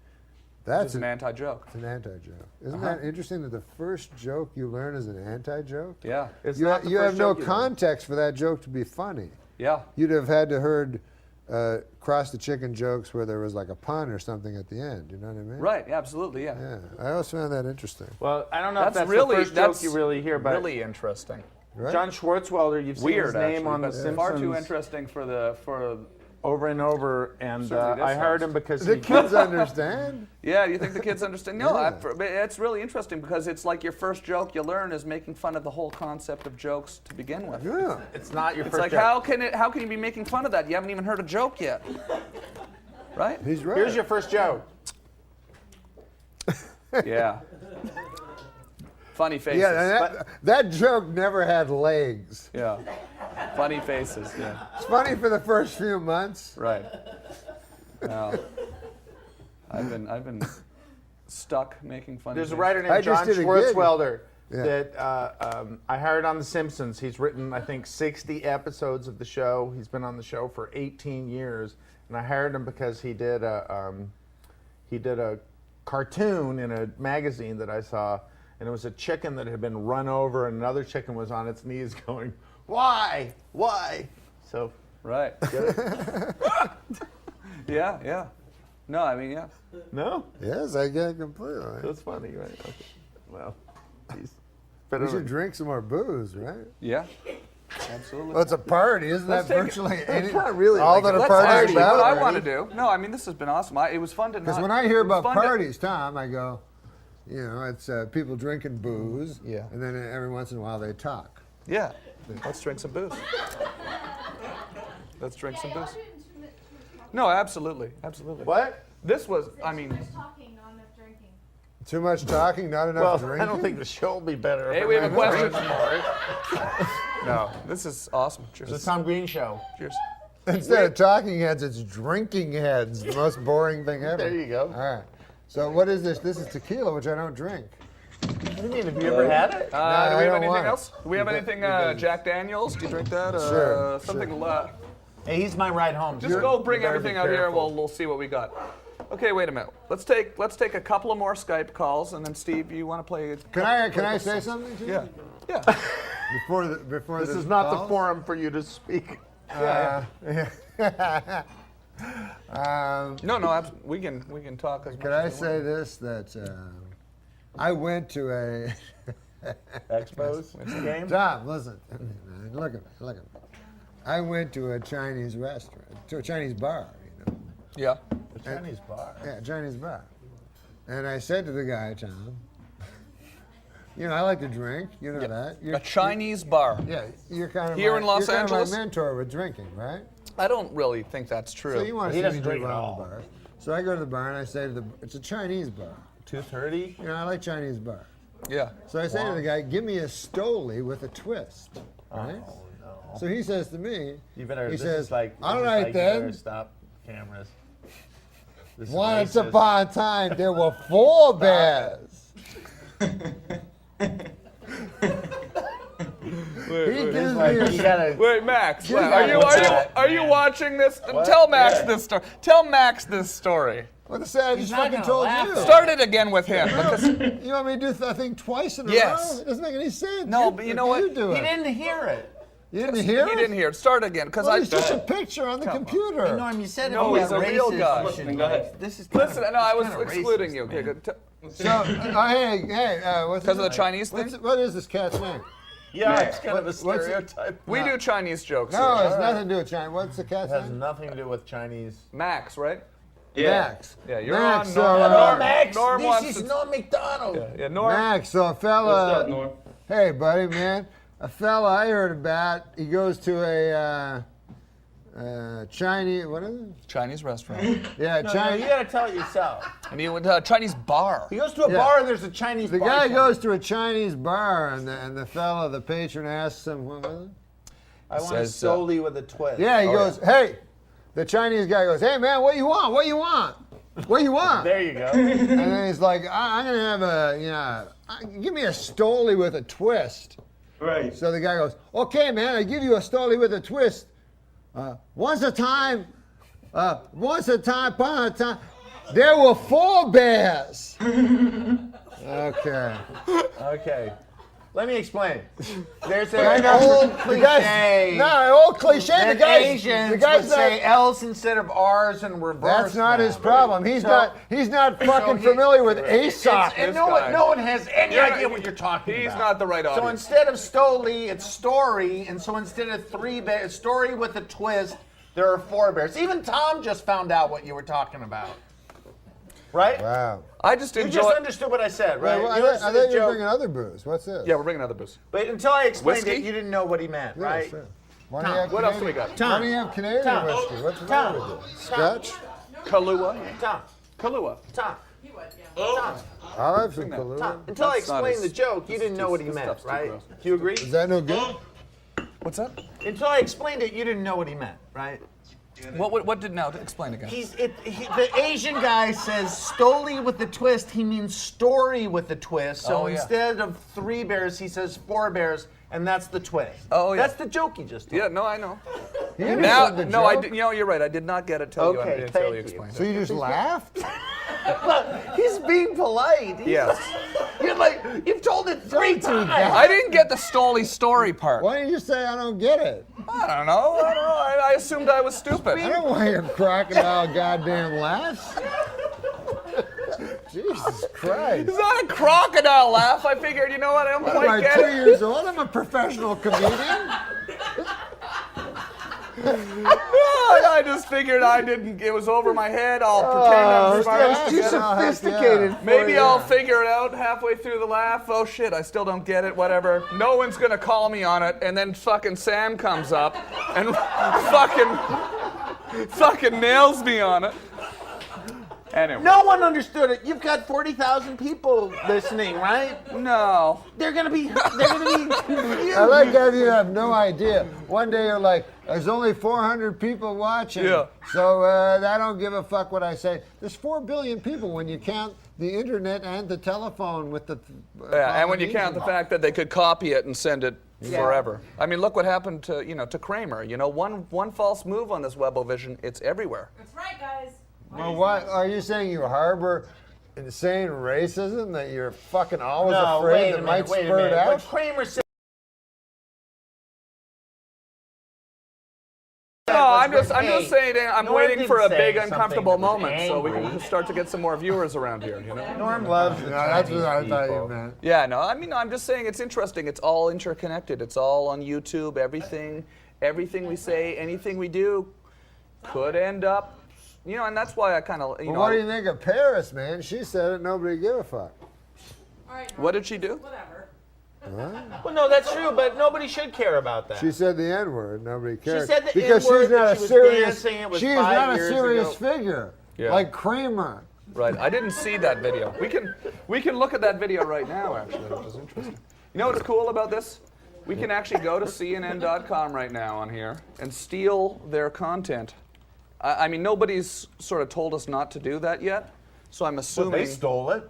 That's an anti-joke. It's an anti-joke. Isn't that interesting that the first joke you learn is an anti-joke? Yeah. You have no context for that joke to be funny. Yeah. You'd have had to heard cross the chicken jokes where there was like a pun or something at the end. You know what I mean? Right. Absolutely. Yeah. Yeah. I always found that interesting. Well, I don't know if that's the first joke you really hear, but really interesting. Right? John Schwartzwelder, you've seen his name on The Simpsons. Far too interesting for over and over, and I hired him because the kids understand. Yeah, you think the kids understand? No, it's really interesting because it's like your first joke you learn is making fun of the whole concept of jokes to begin with. Yeah, it's not your it's first like, joke. How can you be making fun of that? You haven't even heard a joke yet, right? He's right. Here's your first joke. Yeah. Funny faces. Yeah, that joke never had legs. Yeah. Funny faces, yeah. It's funny for the first few months. Right. Now, I've been stuck making funny There's faces. a writer named John Schwartzwelder that I hired on The Simpsons. He's written, I think, 60 episodes of the show. He's been on the show for 18 years, and I hired him because he did a cartoon in a magazine that I saw, and it was a chicken that had been run over, and another chicken was on its knees going, "Why? Why?" So right. Yeah. No, I mean, yeah. No. Yes, I get it completely. That's funny, right? Okay. Well, we should drink some more booze, right? Yeah. Absolutely. Well, it's a party, isn't that virtually it's not really all that a party's about? What I want to do. No, I mean, this has been awesome. It was fun to because when I hear about parties, Tom, I go, it's people drinking booze, and then every once in a while they talk. Yeah. Let's drink some booze. Let's drink some booze. No, absolutely. What? This was, I mean... Talking, not enough drinking. Too much talking, not enough drinking? I don't think the show will be better. Hey, we have a question. No, this is awesome. Cheers. It's the Tom Green Show. Cheers. Instead of talking heads, it's drinking heads. The most boring thing ever. There you go. All right. So what is this? This is tequila, which I don't drink. What do you mean? Have you ever had it? Do we have anything else? Do we have anything, Jack Daniels? Do you drink that? Sure. Something. Hey, he's my ride home. Just go bring everything out here and we'll see what we got. Okay, wait a minute. Let's take a couple of more Skype calls, and then Steve, you want to play? Can I say something to you? Yeah. Yeah. Before This this is not calls? the forum for you to speak. Yeah. No, we can talk. As Can much I as we say want. this? That I went to a Expos game. Tom, listen. Look at me. I went to a Chinese restaurant, to a Chinese bar. Yeah. A Chinese bar. Yeah, Chinese bar. And I said to the guy, Tom, I like to drink. You know that. A Chinese bar. Yeah, you're kind of Here in Los you're Angeles? kind of my mentor with drinking, right? I don't really think that's true. So you want to He see me doesn't drink at around all. the bar. So I go to the bar and I say to it's a Chinese bar. 2:30. I like Chinese bar. Yeah. So I say to the guy, give me a Stoli with a twist. Right? Oh no. So he says to me, You better. he this says, is like. all this is right like you then. better stop cameras. This is Once racist. upon a time, there were 4 bears. He gives me a You gotta. Wait, Max. Give me Are you watching this? Tell Max this story. Tell Max this story. What I said, I just fucking told you. Start it again with him. Because, You want me to do the thing twice in a Yes. row? It doesn't make any sense. No, but you know what? You do He it. didn't hear it. You didn't hear he it? didn't hear it. Start again. Because Well, I it's just a picture on the computer. Norm, you said No, if he's you a got real racist, guy. you should Go ahead. like- This is Listen, no, I was kinda excluding racist, you. Okay, man. good. So, hey, what's Because of the Chinese thing? what is this cat's name? Yeah, it's kind of a What's it- stereotype. We do Chinese jokes. No, here. it's nothing to do with China. What's the It cat's has name? nothing to do with Chinese. Max, right? Max. Yeah, you're Max, on. so, Norm, Max, Norm wants this is to- not MacDonald. Yeah, Norm. Max, so a fella. What's up, Norm? Hey, buddy, man. A fella I heard about, he goes to a Chinese, what is it? Chinese restaurant. Yeah, No, Chinese. you gotta tell it yourself. And he went to a Chinese bar. He goes to a Yeah. bar and there's a Chinese The bar. guy goes to a Chinese bar, and the fella, the patron asks him, what was it? I want Says, solely with a twist. Yeah, he goes, hey, the Chinese guy goes, hey, man, what you want? What you want? What you want? There you go. And then he's like, I'm going to have give me a Stoli with a twist. Right. So the guy goes, okay, man, I give you a Stoli with a twist. Once upon a time, there were 4 bears. Okay. Okay. Let me explain. There's Right an now, old the cliche. guy's- No, old cliche. that The guy's Asians not. would say L's instead of R's and reverse. That's not them. his problem. He's So- not fucking familiar with Aesop. And This no guy. one has any You're idea not- what you're talking He's about. not the right So audience. instead of Stoli, it's story, and so instead of 3 bears, story with a twist, there are 4 bears. Even Tom just found out what you were talking about. Right? Wow. I just You enjoy. just understood what I said, right? Well, You I listened thought to you this were joke. bringing other booze. What's this? Yeah, we're bringing other booze. But until I explained Whiskey? it, you didn't know what he meant, Yeah, right? sure. Why do you have What else do we Canadian- got? Why do you have Canadian Tom. whiskey? What's the Tom. matter with this? Scotch? Kahlua. Tom, Kahlua. Tom, I'll have some Bring that. Kahlua. Tom. Until I That's not explained the as- joke, you didn't know what he this meant, stuff's too right? gross. Do you agree? Is that no good? What's that? Until I explained it, you didn't know what he meant, right? What did now? Explain again. The Asian guy says Stoli with the twist. He means story with the twist. So Oh, yeah. instead of 3 bears, he says 4 bears, and that's the twist. Oh, yeah. That's the joke he just told. Yeah, no, I know. He Now, understood the no, I joke. did, you're right. I did not get it till Okay, you thank you. explained So it. you just laughed? He's being polite. Yes. You're like, you've told it 3 times. I didn't get the Stoli story part. Why didn't you say I don't get it? I don't know. I assumed I was stupid. I don't want your crocodile goddamn laughs. Jesus Christ. It's not a crocodile laugh. I figured, you know what? I don't What am quite I, get 2 it. years old? I'm a professional comedian. I just figured I didn't. It was over my head. I'll pretend I'm smart. that's too sophisticated. Maybe I'll figure it out halfway through the laugh. Oh shit, I still don't get it. Whatever. No one's gonna call me on it. And then fucking Sam comes up and fucking nails me on it. Anyway. No one understood it. You've got 40,000 people listening, right? No. They're gonna be confused. I like how you have no idea. One day you're like, there's only 400 people watching. Yeah. So I don't give a fuck what I say. There's 4 billion people when you count the internet and the telephone with the. Yeah, and when you count the fact that they could copy it and send it forever. I mean, look what happened to to Kramer. One false move on this Webovision, it's everywhere. That's right, guys. Well, what are you saying? You harbor insane racism that you're fucking always afraid that might spurt out? What Kramer said. No, I'm just saying I'm Norm waiting for a didn't big say uncomfortable something that was moment so we angry. can start to get some more viewers around here, you know? Norm loves the that's Chinese what I thought people. you meant. Yeah, no, I mean, I'm just saying it's interesting. It's all interconnected. It's all on YouTube. Everything we say, anything we do could end up, you know, and that's why I kind of, you Well, know. what do you think of Paris, man? She said it. Nobody give a fuck. What did she do? Well, no, that's true, but nobody should care about that. She said the N-word. Nobody cares. said the because N-word, she's not but a she was serious. dancing, it was She's 5 not a years serious ago. figure. Yeah. Like Kramer. Right. I didn't see that video. We can look at that video right now, actually, which is interesting. You know what's cool about this? We can actually go to CNN.com right now on here and steal their content. I mean, nobody's sort of told us not to do that yet, so I'm assuming. Well, they stole it.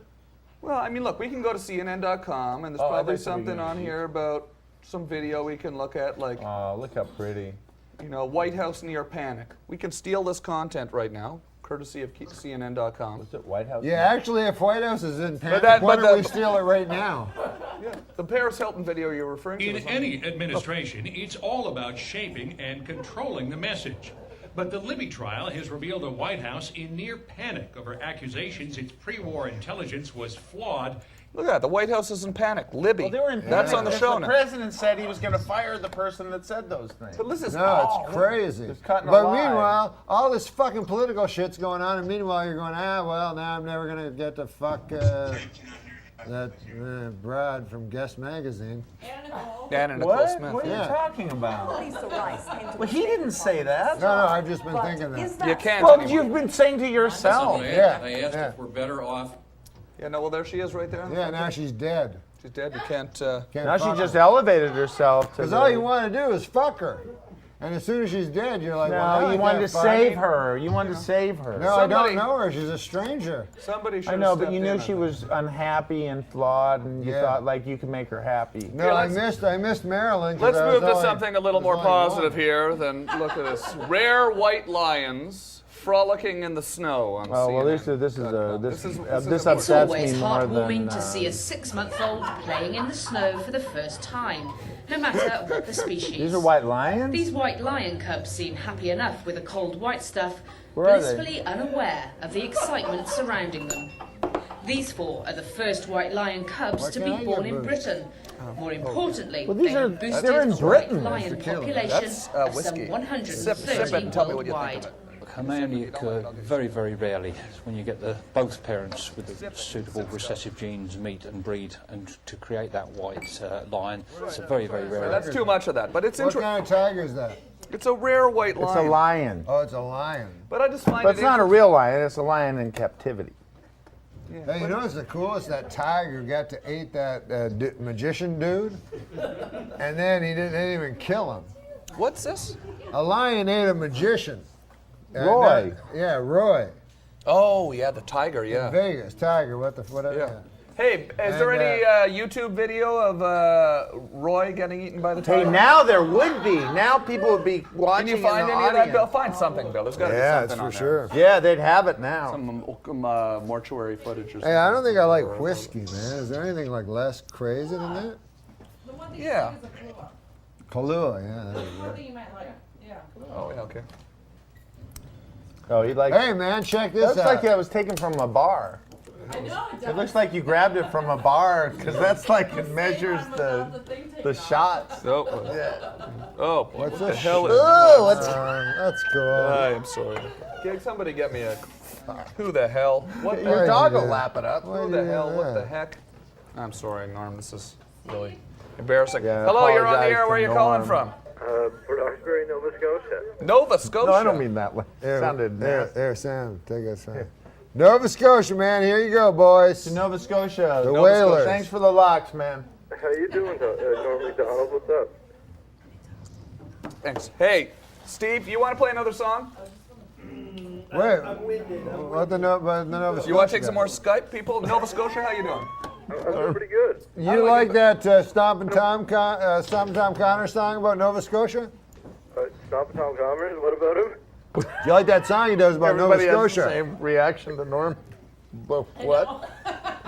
Well, I mean, look, we can go to CNN.com, and there's probably something on here about some video we can look at, like, Oh, look how pretty. you know, White House near panic. We can steal this content right now, courtesy of CNN.com. Was it White House? Yeah, actually, if White House is in panic, that- why but don't the- we steal it right now? Yeah, the Paris Hilton video you're referring to. In is on- any administration, it's all about shaping and controlling the message. But the Libby trial has revealed a White House in near panic over accusations its pre-war intelligence was flawed. Look at that, the White House is in panic. Libby. Well, they were in panic. That's on the show The now. president said he was going to fire the person that said those things. But this is No, it's crazy. Just cutting a But lie. meanwhile, all this fucking political shit's going on, and meanwhile you're going, well, now I'm never gonna get to fuck that broad from Guest Magazine. Anna Nicole What? Smith. What are you Yeah. talking about? Lisa Rice came to Well, he didn't say that. No, I've just been thinking that. You can't Well, anymore. you've been saying to yourself. They Yeah, asked yeah. if we're better off. Yeah, no, well, there she is right there. Yeah, now she's dead. She's dead. You can't. Can't Now she fuck just her. elevated herself to. Because all you want to do is fuck her. And as soon as she's dead, you're like, well, No, now I you wanted to can't fuck save her. You wanted to save her. No, I don't know her. She's a stranger. Somebody should I know, have but stepped you knew in, she I was unhappy and flawed, and you Yeah. thought like you could make her happy. No, Yeah, I let's- missed Marilyn. 'Cause Let's I move was to all something a little more was all I positive wanted. here. Then look at this: rare white lions frolicking in the snow on Oh well, CNN. this It's upsets always me more heartwarming than. to see a 6-month-old playing in the snow for the first time, no matter what the species. These are white lions. These white lion cubs seem happy enough with the cold white stuff, Where are they? blissfully unaware of the excitement surrounding them. These 4 are the first white lion cubs Why to can't I be get born in booze? Britain. More importantly, Well, these they are- have boosted they're in the Britain. white lion population That's of whiskey. some 130 Sip it and tell me what you think worldwide. of it. Can only occur very, very rarely when you get both parents with the suitable recessive genes meet and breed, and to create that white lion, it's a very, very rare. That's too much of that, but it's What interesting. kind of tiger is that? It's a rare white It's lion. a lion, Oh, it's a lion. But I just find but it it's not a real lion. It's a lion in captivity. Hey, you know what's the coolest? That tiger got to eat that magician dude, and then he didn't even kill him. What's this? A lion ate a magician. Roy. Yeah, Roy. Oh yeah, the tiger. Yeah. Vegas, tiger, whatever. Yeah. Hey, is there And, any YouTube video of Roy getting eaten by the Hey, tiger? now there would be. Now people would be watching. Can you find in the any of that, audience. Bill? Find something, Bill. There's got to Yeah, be it's something for on there. sure. Yeah, they'd have it now. Some mortuary footage or something. Hey, I don't think I like whiskey, man. Is there anything like less crazy than that? Yeah. Kahlua, yeah. There you Oh, yeah, okay. Oh, he like. go. Hey, man, check this Looks out. like that was taken from a bar. I know it does. It looks like you grabbed it from a bar because that's like it measures the shots. Oh, oh, What's what the this hell shit? is Oh, what's That's cool. I am sorry. Gig, somebody get me a. Who the hell? What the your dog will do? lap it up. Who the hell? What the heck? I'm sorry, Norm. This is really embarrassing. Yeah, Hello, you're on the apologize air. to Where are you calling Norm. from? Port Hawkesbury, Nova Scotia. Nova Scotia. No, I don't mean that way. There, Sounded nasty. there, Sam, take us from Nova Scotia, man. Here you go, boys. To Nova Scotia. The Nova Whalers. Scotia. Thanks for the locks, man. How you doing, Norm MacDonald? What's up? Thanks. Hey, Steve, you want to play another song? Wait, what the Nova Scotia? You want to take some guy? more Skype people? Nova Scotia, how you doing? I'm doing pretty good. You like that Stompin' Tom Connor song about Nova Scotia? Stop Tom Commerce, what about him? Do you like that song he does about Everybody Nova has Scotia? the same reaction to Norm. What?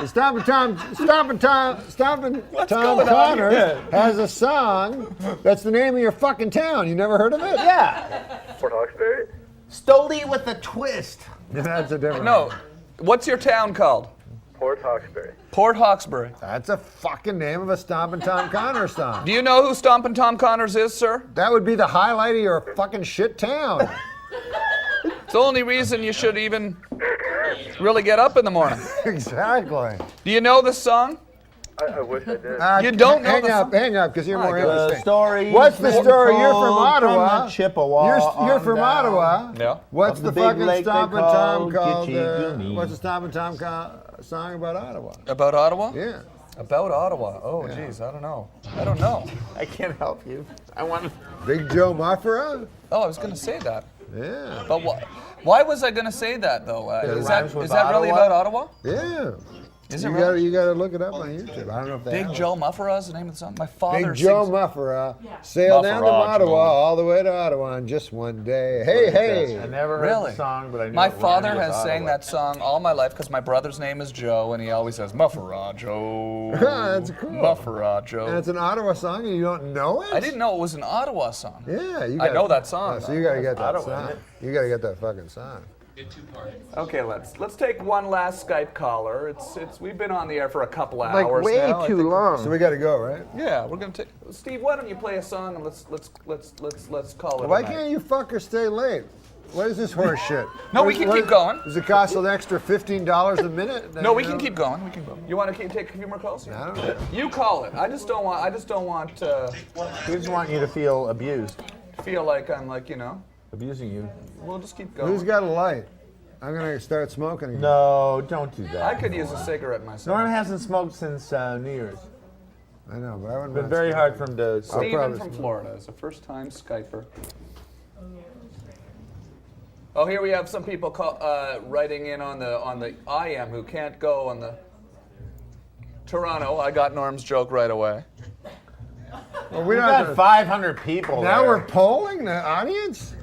Stompin' Tom going on Connor here? has a song that's the name of your fucking town. You never heard of it? Yeah. Port Hawkesbury? Stoli with a twist. That's a different No. one. What's your town called? Port Hawkesbury. Port Hawkesbury. That's a fucking name of a Stompin' Tom Connor song. Do you know who Stompin' Tom Connors is, sir? That would be the highlight of your fucking shit town. It's the only reason you should even really get up in the morning. Exactly. Do you know this song? I wish I did. You don't know hang the up, song? hang up, because you're more The interesting. story. What's the story? You're from Ottawa. From the Chippewa. You're on from down. Ottawa. Yeah. What's Of the the big fucking lake they Stompin' call Tom called? Gitche-Gumee. What's the Stompin' Tom song about Ottawa? About Ottawa? Yeah. About Ottawa. Oh, geez, I don't know. I don't know. I can't help you. I want. Big Joe Muffera? Oh, I was going to say that. Yeah. But why was I going to say that, though? Is that rhymes with really Ottawa? about Ottawa? Yeah. Is it You really? gotta look it up on YouTube. I don't know if they Big have Joe Muffera is the name of the song? My father Big Joe sings... Muffera sailed down to Muffera, Ottawa, Joe. all the way to Ottawa in just one day. Hey, hey. I never heard Really? the song, but I knew My it rhymed father with has sang Ottawa. that song all my life because my brother's name is Joe, and he always says, Muffera, Joe. That's cool. Muffera, Joe. And it's an Ottawa song and you don't know it? I didn't know it was an Ottawa song. Yeah, you I gotta, know that song. Oh, so you gotta get that Ottawa, song. isn't You gotta get that fucking song. Okay, let's take one last Skype caller. It's we've been on the air for a couple Like hours way now. I too think- long. So we gotta go, right? Yeah, we're gonna take. Steve, why don't you play a song and let's call it. Why a night. can't you fucker stay late? What is this horse shit? No, we can keep going. Does it cost an extra $15 a minute? No, we can keep going. We can go. You want to take a few more calls? I don't know. You call it. I just don't want. We just want you to feel abused. Feel like I'm Abusing you. We'll just keep going. Who's got a light? I'm gonna start smoking again. No, don't do that. I could use a cigarette myself. Norm hasn't smoked since New Year's. I know, but I wouldn't. It's been mind very smoking. hard for him to. Steven probably from smoke. Florida is a first-time Skyper. Oh, here we have some people writing in on the IM who can't go on the Toronto. I got Norm's joke right away. Well, We don't got have to- 500 people. Now there. we're polling the audience?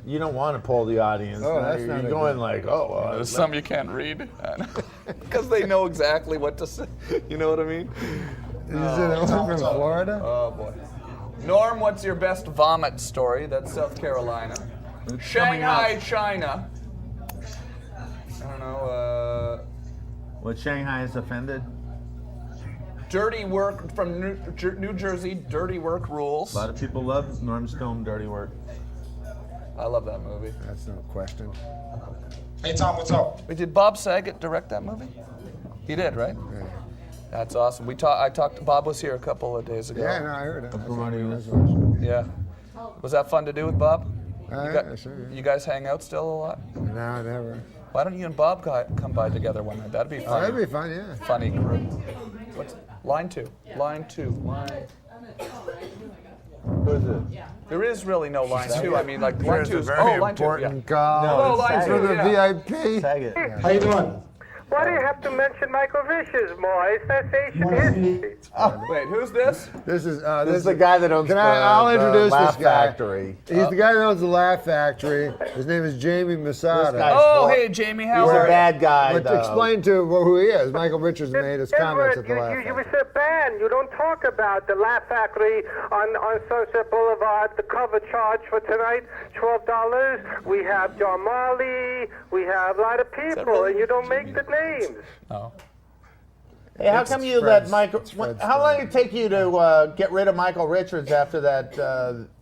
You don't want to poll the audience. Oh, Now that's you're not a going good- like, oh, well, There's some you can't read because they know exactly what to say. You know what I mean? Is it one from Florida? Oh boy. Norm, what's your best vomit story? That's South Carolina. Shanghai, China. I don't know. What, Shanghai is offended? Dirty work from New Jersey. Dirty work rules. A lot of people love Norm's film Dirty Work. I love that movie. That's no question. Hey Tom, what's up? Wait, did Bob Saget direct that movie? He did, right? Yeah. That's awesome. I talked. Bob was here a couple of days ago. Yeah, no, I heard it. Yeah. Was that fun to do with Bob? Yeah, sure. You guys hang out still a lot? No, never. Why don't you and Bob come by together one night? That'd be Oh, fun. that'd be fun, yeah. Funny crew. What's line two? Line two. Who is it? There is really no line two. I mean, like Sure, line it's two a is very line two. Yeah. important call. No, line It's two. for the Yeah. VIP. Saget. How you doing? Why do you have to mention Michael Vicious more? It's sensation history. Wait, who's this? This is This is the guy that owns I'll the introduce Laugh this guy. Factory. He's the guy that owns the Laugh Factory. His name is Jamie Masada. This guy's Oh, full- hey, Jamie, how He's are a bad guy, But though. explain to who he is. Michael Richards made his comments at the Laugh You Factory. was a band. You don't talk about the Laugh Factory on Sunset Boulevard. The cover charge for tonight, $12. We have John Marley. We have a lot of people, and you don't make the names. Oh. Hey, how It's come you Fred's- let Michael? it's Fred's How long story. did it take you to get rid of Michael Richards after that?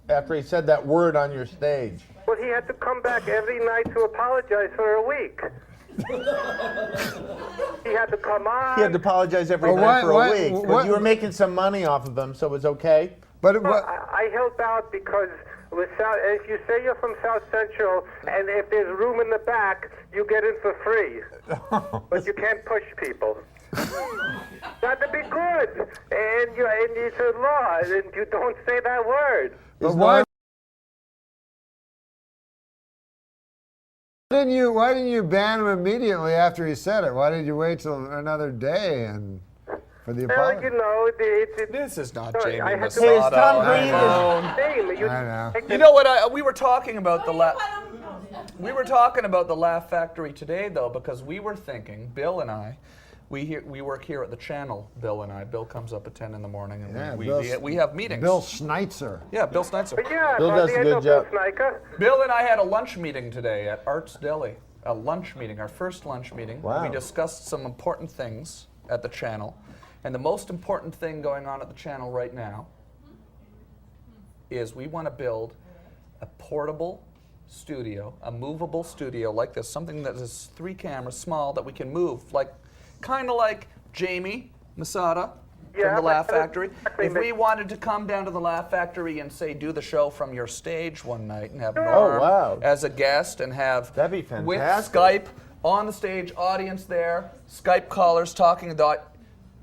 After he said that word on your stage? Well, he had to come back every night to apologize for a week. He had to come on. He had to apologize every Oh, night why- for why- a week. what- But you were making some money off of him, so it was okay. But Well, I help out because with South, if you say you're from South Central, and if there's room in the back, you get in for free. But you can't push people. Got to be good, and it's a law, and you don't say that word. But why didn't you ban him immediately after he said it? Why did you wait till another day and for the Well, apology? you know, This is not Sorry, Jamie I had to- Masada. Hey, is Tom on the Green- phone. name. I know. You know what? We were talking about the We were talking about the Laugh Factory today, though, because we were thinking, Bill and I, we work here at the channel, Bill and I. Bill comes up at 10 in the morning, and we have meetings. Bill Schneitzer. Yeah, Bill Schneitzer. Yeah, Bill does a good job. Bill and I had a lunch meeting today at Art's Deli. A lunch meeting, our first lunch meeting. Wow. We discussed some important things at the channel. And the most important thing going on at the channel right now is we want to build a portable studio, a movable studio like this, something that is 3 cameras, small, that we can move, kind of like Jamie Masada from the Laugh Factory. If we wanted to come down to the Laugh Factory and say do the show from your stage one night and have Norm as a guest and have that'd be fantastic. With Skype on the stage, audience there, Skype callers talking about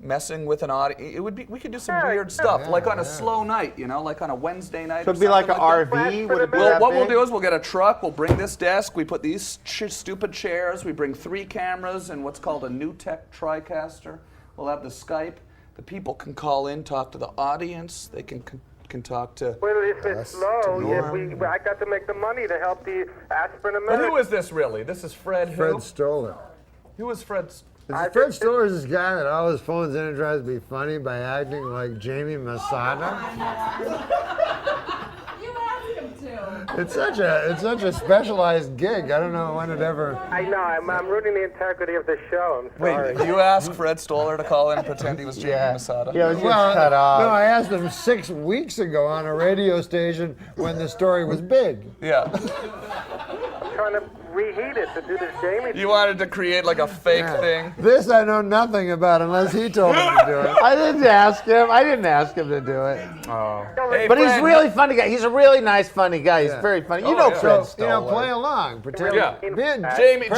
messing with an audience. We could do some weird stuff, like on a slow night, like on a Wednesday night. So it'd be like an RV? Would it be that what big? we'll do is we'll get a truck, we'll bring this desk, we put these stupid chairs, we bring 3 cameras and what's called a New Tech TriCaster. We'll have the Skype. The people can call in, talk to the audience. They can talk to. Well, if it's slow, I got to make the money to help the aspirin But American. who is this really? This is Fred who? Fred Stoller. Who is Fred? Fred Stoller is this guy that always phones in and tries to be funny by acting like Jamie Masada. You asked him to. It's such a specialized gig. I don't know when it ever. I know. I'm ruining the integrity of the show. I'm sorry. Wait, you asked Fred Stoller to call in and pretend he was Jamie Masada? Yeah, cut off. No, I asked him 6 weeks ago on a radio station when the story was big. Yeah. I'm trying to reheat it to do this Jamie. You wanted to create like a fake thing? This I know nothing about unless he told me to do it. I didn't ask him to do it. Oh. Hey, but he's a really funny guy. He's a really nice, funny guy. He's very funny. You know Fred Stoller. Play along. Pretend. Yeah. Jamie,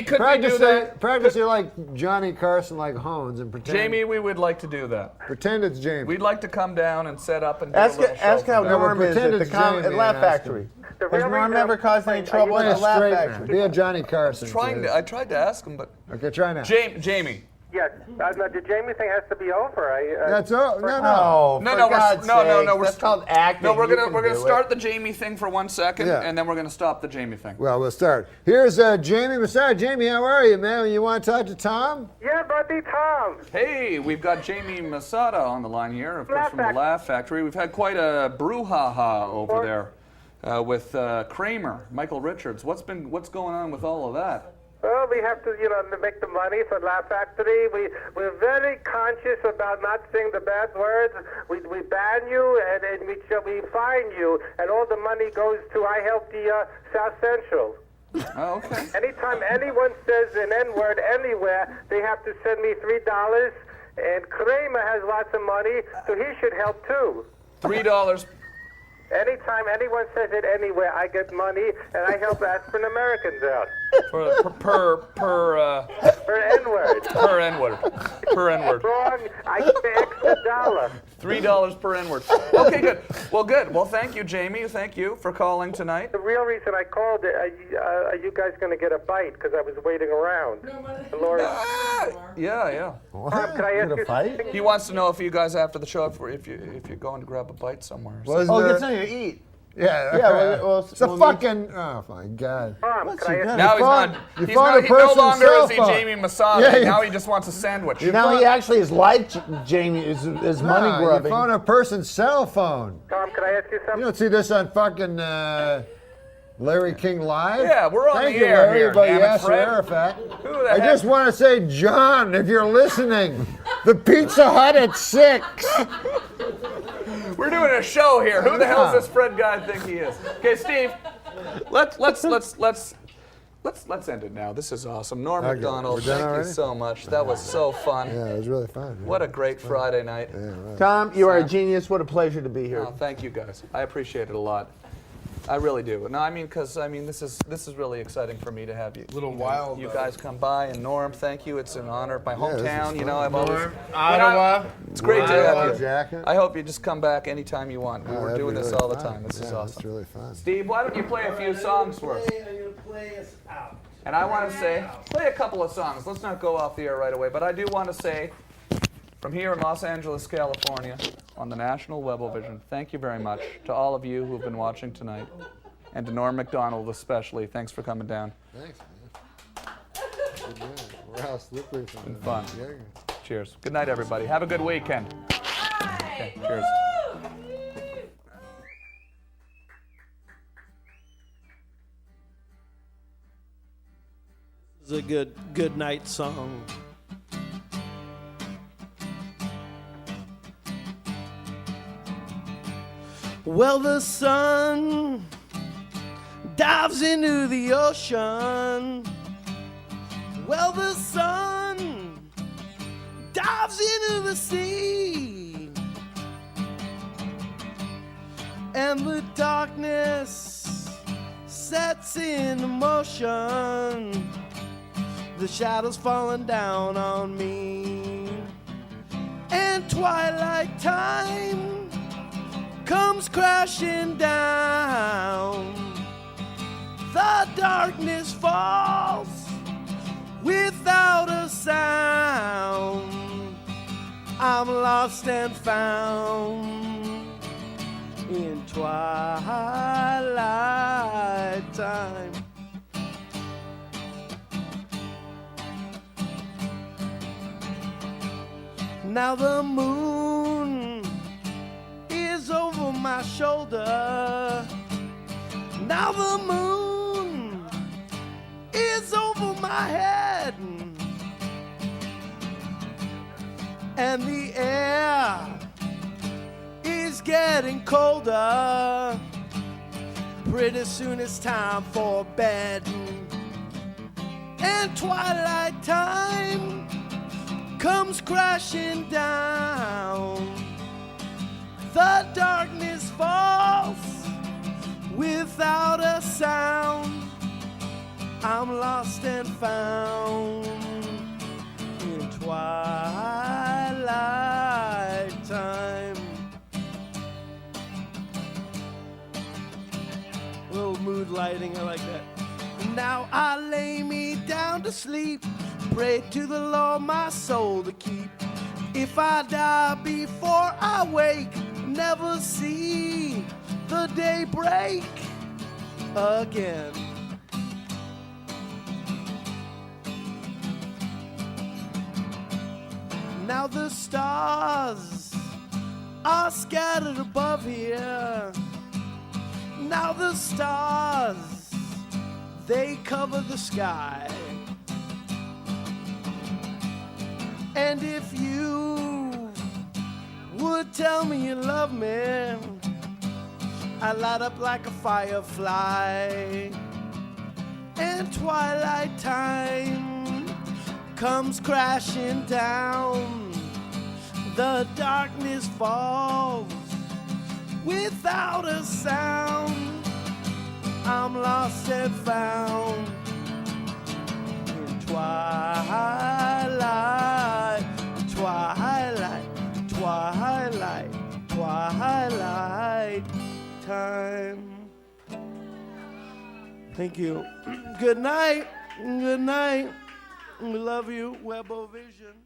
could practice we do that? Practice you're like Johnny Carson, like Hones, and pretend. Jamie, we would like to do that. Pretend it's Jamie. We'd like to come down and set up and do Ask a little show how from there. Norm is at the Laugh Factory. Has Norm ever caused any trouble at the Laugh Factory? Be a Johnny Carson. I tried to ask him, but okay, try now. Jamie. Yes. The Jamie thing has to be over. That's all. No, That's called acting. No, we're gonna start the Jamie thing for 1 second, and then we're gonna stop the Jamie thing. Well, we'll start. Here's Jamie Masada. Jamie, how are you, man? You want to talk to Tom? Yeah, buddy, Tom. Hey, we've got Jamie Masada on the line here, of course, from the Laugh Factory. We've had quite a brouhaha over there with Kramer, Michael Richards. What's going on with all of that? Well, we have to, make the money for Laugh Factory. We're very conscious about not saying the bad words. We ban you and we fine you, and all the money goes to I help the South Central. Oh, okay. Anytime anyone says an N-word anywhere, they have to send me $3, and Kramer has lots of money, so he should help too. $3. Anytime anyone says it anywhere, I get money, and I help African Americans out. Per N-word. Per N-word. Per N-word. Wrong. I get the extra $1. $3 per N-word. Okay, good. Well, thank you, Jamie. Thank you for calling tonight. The real reason I called, are you guys going to get a bite? Because I was waiting around. Yeah. Can I ask you something? He wants to know if you guys, after the show, if you're going to grab a bite somewhere. Get something to eat. Yeah. It's a fucking. Oh my God. Now he's no longer is he Jamie Masada. Now he just wants a sandwich. Now he actually is like Jamie, is money grubbing. You phone a person's cell phone. Tom, can I ask you something? You don't see this on fucking Larry King Live? Yeah, we're on Thank the you, air Larry, here, but damn it, Yasser Fred. Arafat. Who the I heck? just want to say, John, if you're listening, the Pizza Hut at 6. We're doing a show here. Who the hell does this Fred guy think he is? Okay, Steve, let's end it now. This is awesome. Norm MacDonald, thank you so much. That was so fun. Yeah, it was really fun. Man. What a great Friday night. Yeah, right. Tom, you are a genius. What a pleasure to be here. Oh, thank you guys. I appreciate it a lot. I really do. No, because this is really exciting for me to have you. You guys come by, and Norm, thank you. It's an honor. My hometown, I've always. Ottawa. It's great to have you. Jacket. I hope you just come back anytime you want. We're doing this all the time. This is awesome. It's really fun. Steve, why don't you play a few songs for us? I'm going to play us out. And I want to say, play a couple of songs. Let's not go off the air right away. But I do want to say, from here in Los Angeles, California, on the National Webovision, thank you very much to all of you who have been watching tonight. And to Norm MacDonald especially, thanks for coming down. Thanks, man. Good man. We're all slippery from Been it. fun. Yeah. Cheers. Good night, everybody. Have a good weekend. Okay, cheers. This is a good night song. Well, the sun dives into the ocean. Well, the sun dives into the sea. And the darkness sets in motion. The shadows falling down on me. And twilight time comes crashing down. The darkness falls without a sound. I'm lost and found in twilight time. Now the moon is over my shoulder. Now the moon is over my head. And the air is getting colder. Pretty soon it's time for bed. And twilight time comes crashing down. The darkness falls without a sound. I'm lost and found in twilight time. A little mood lighting, I like that. Now I lay me down to sleep. Pray to the Lord my soul to keep. If I die before I wake, never see the day break again. Now the stars are scattered above here. Now the stars, they cover the sky. And if you would tell me you love me, I light up like a firefly. And twilight time comes crashing down. The darkness falls without a sound. I'm lost and found in twilight, twilight, twilight, twilight time. Thank you. Good night. Good night. We love you, Webovision.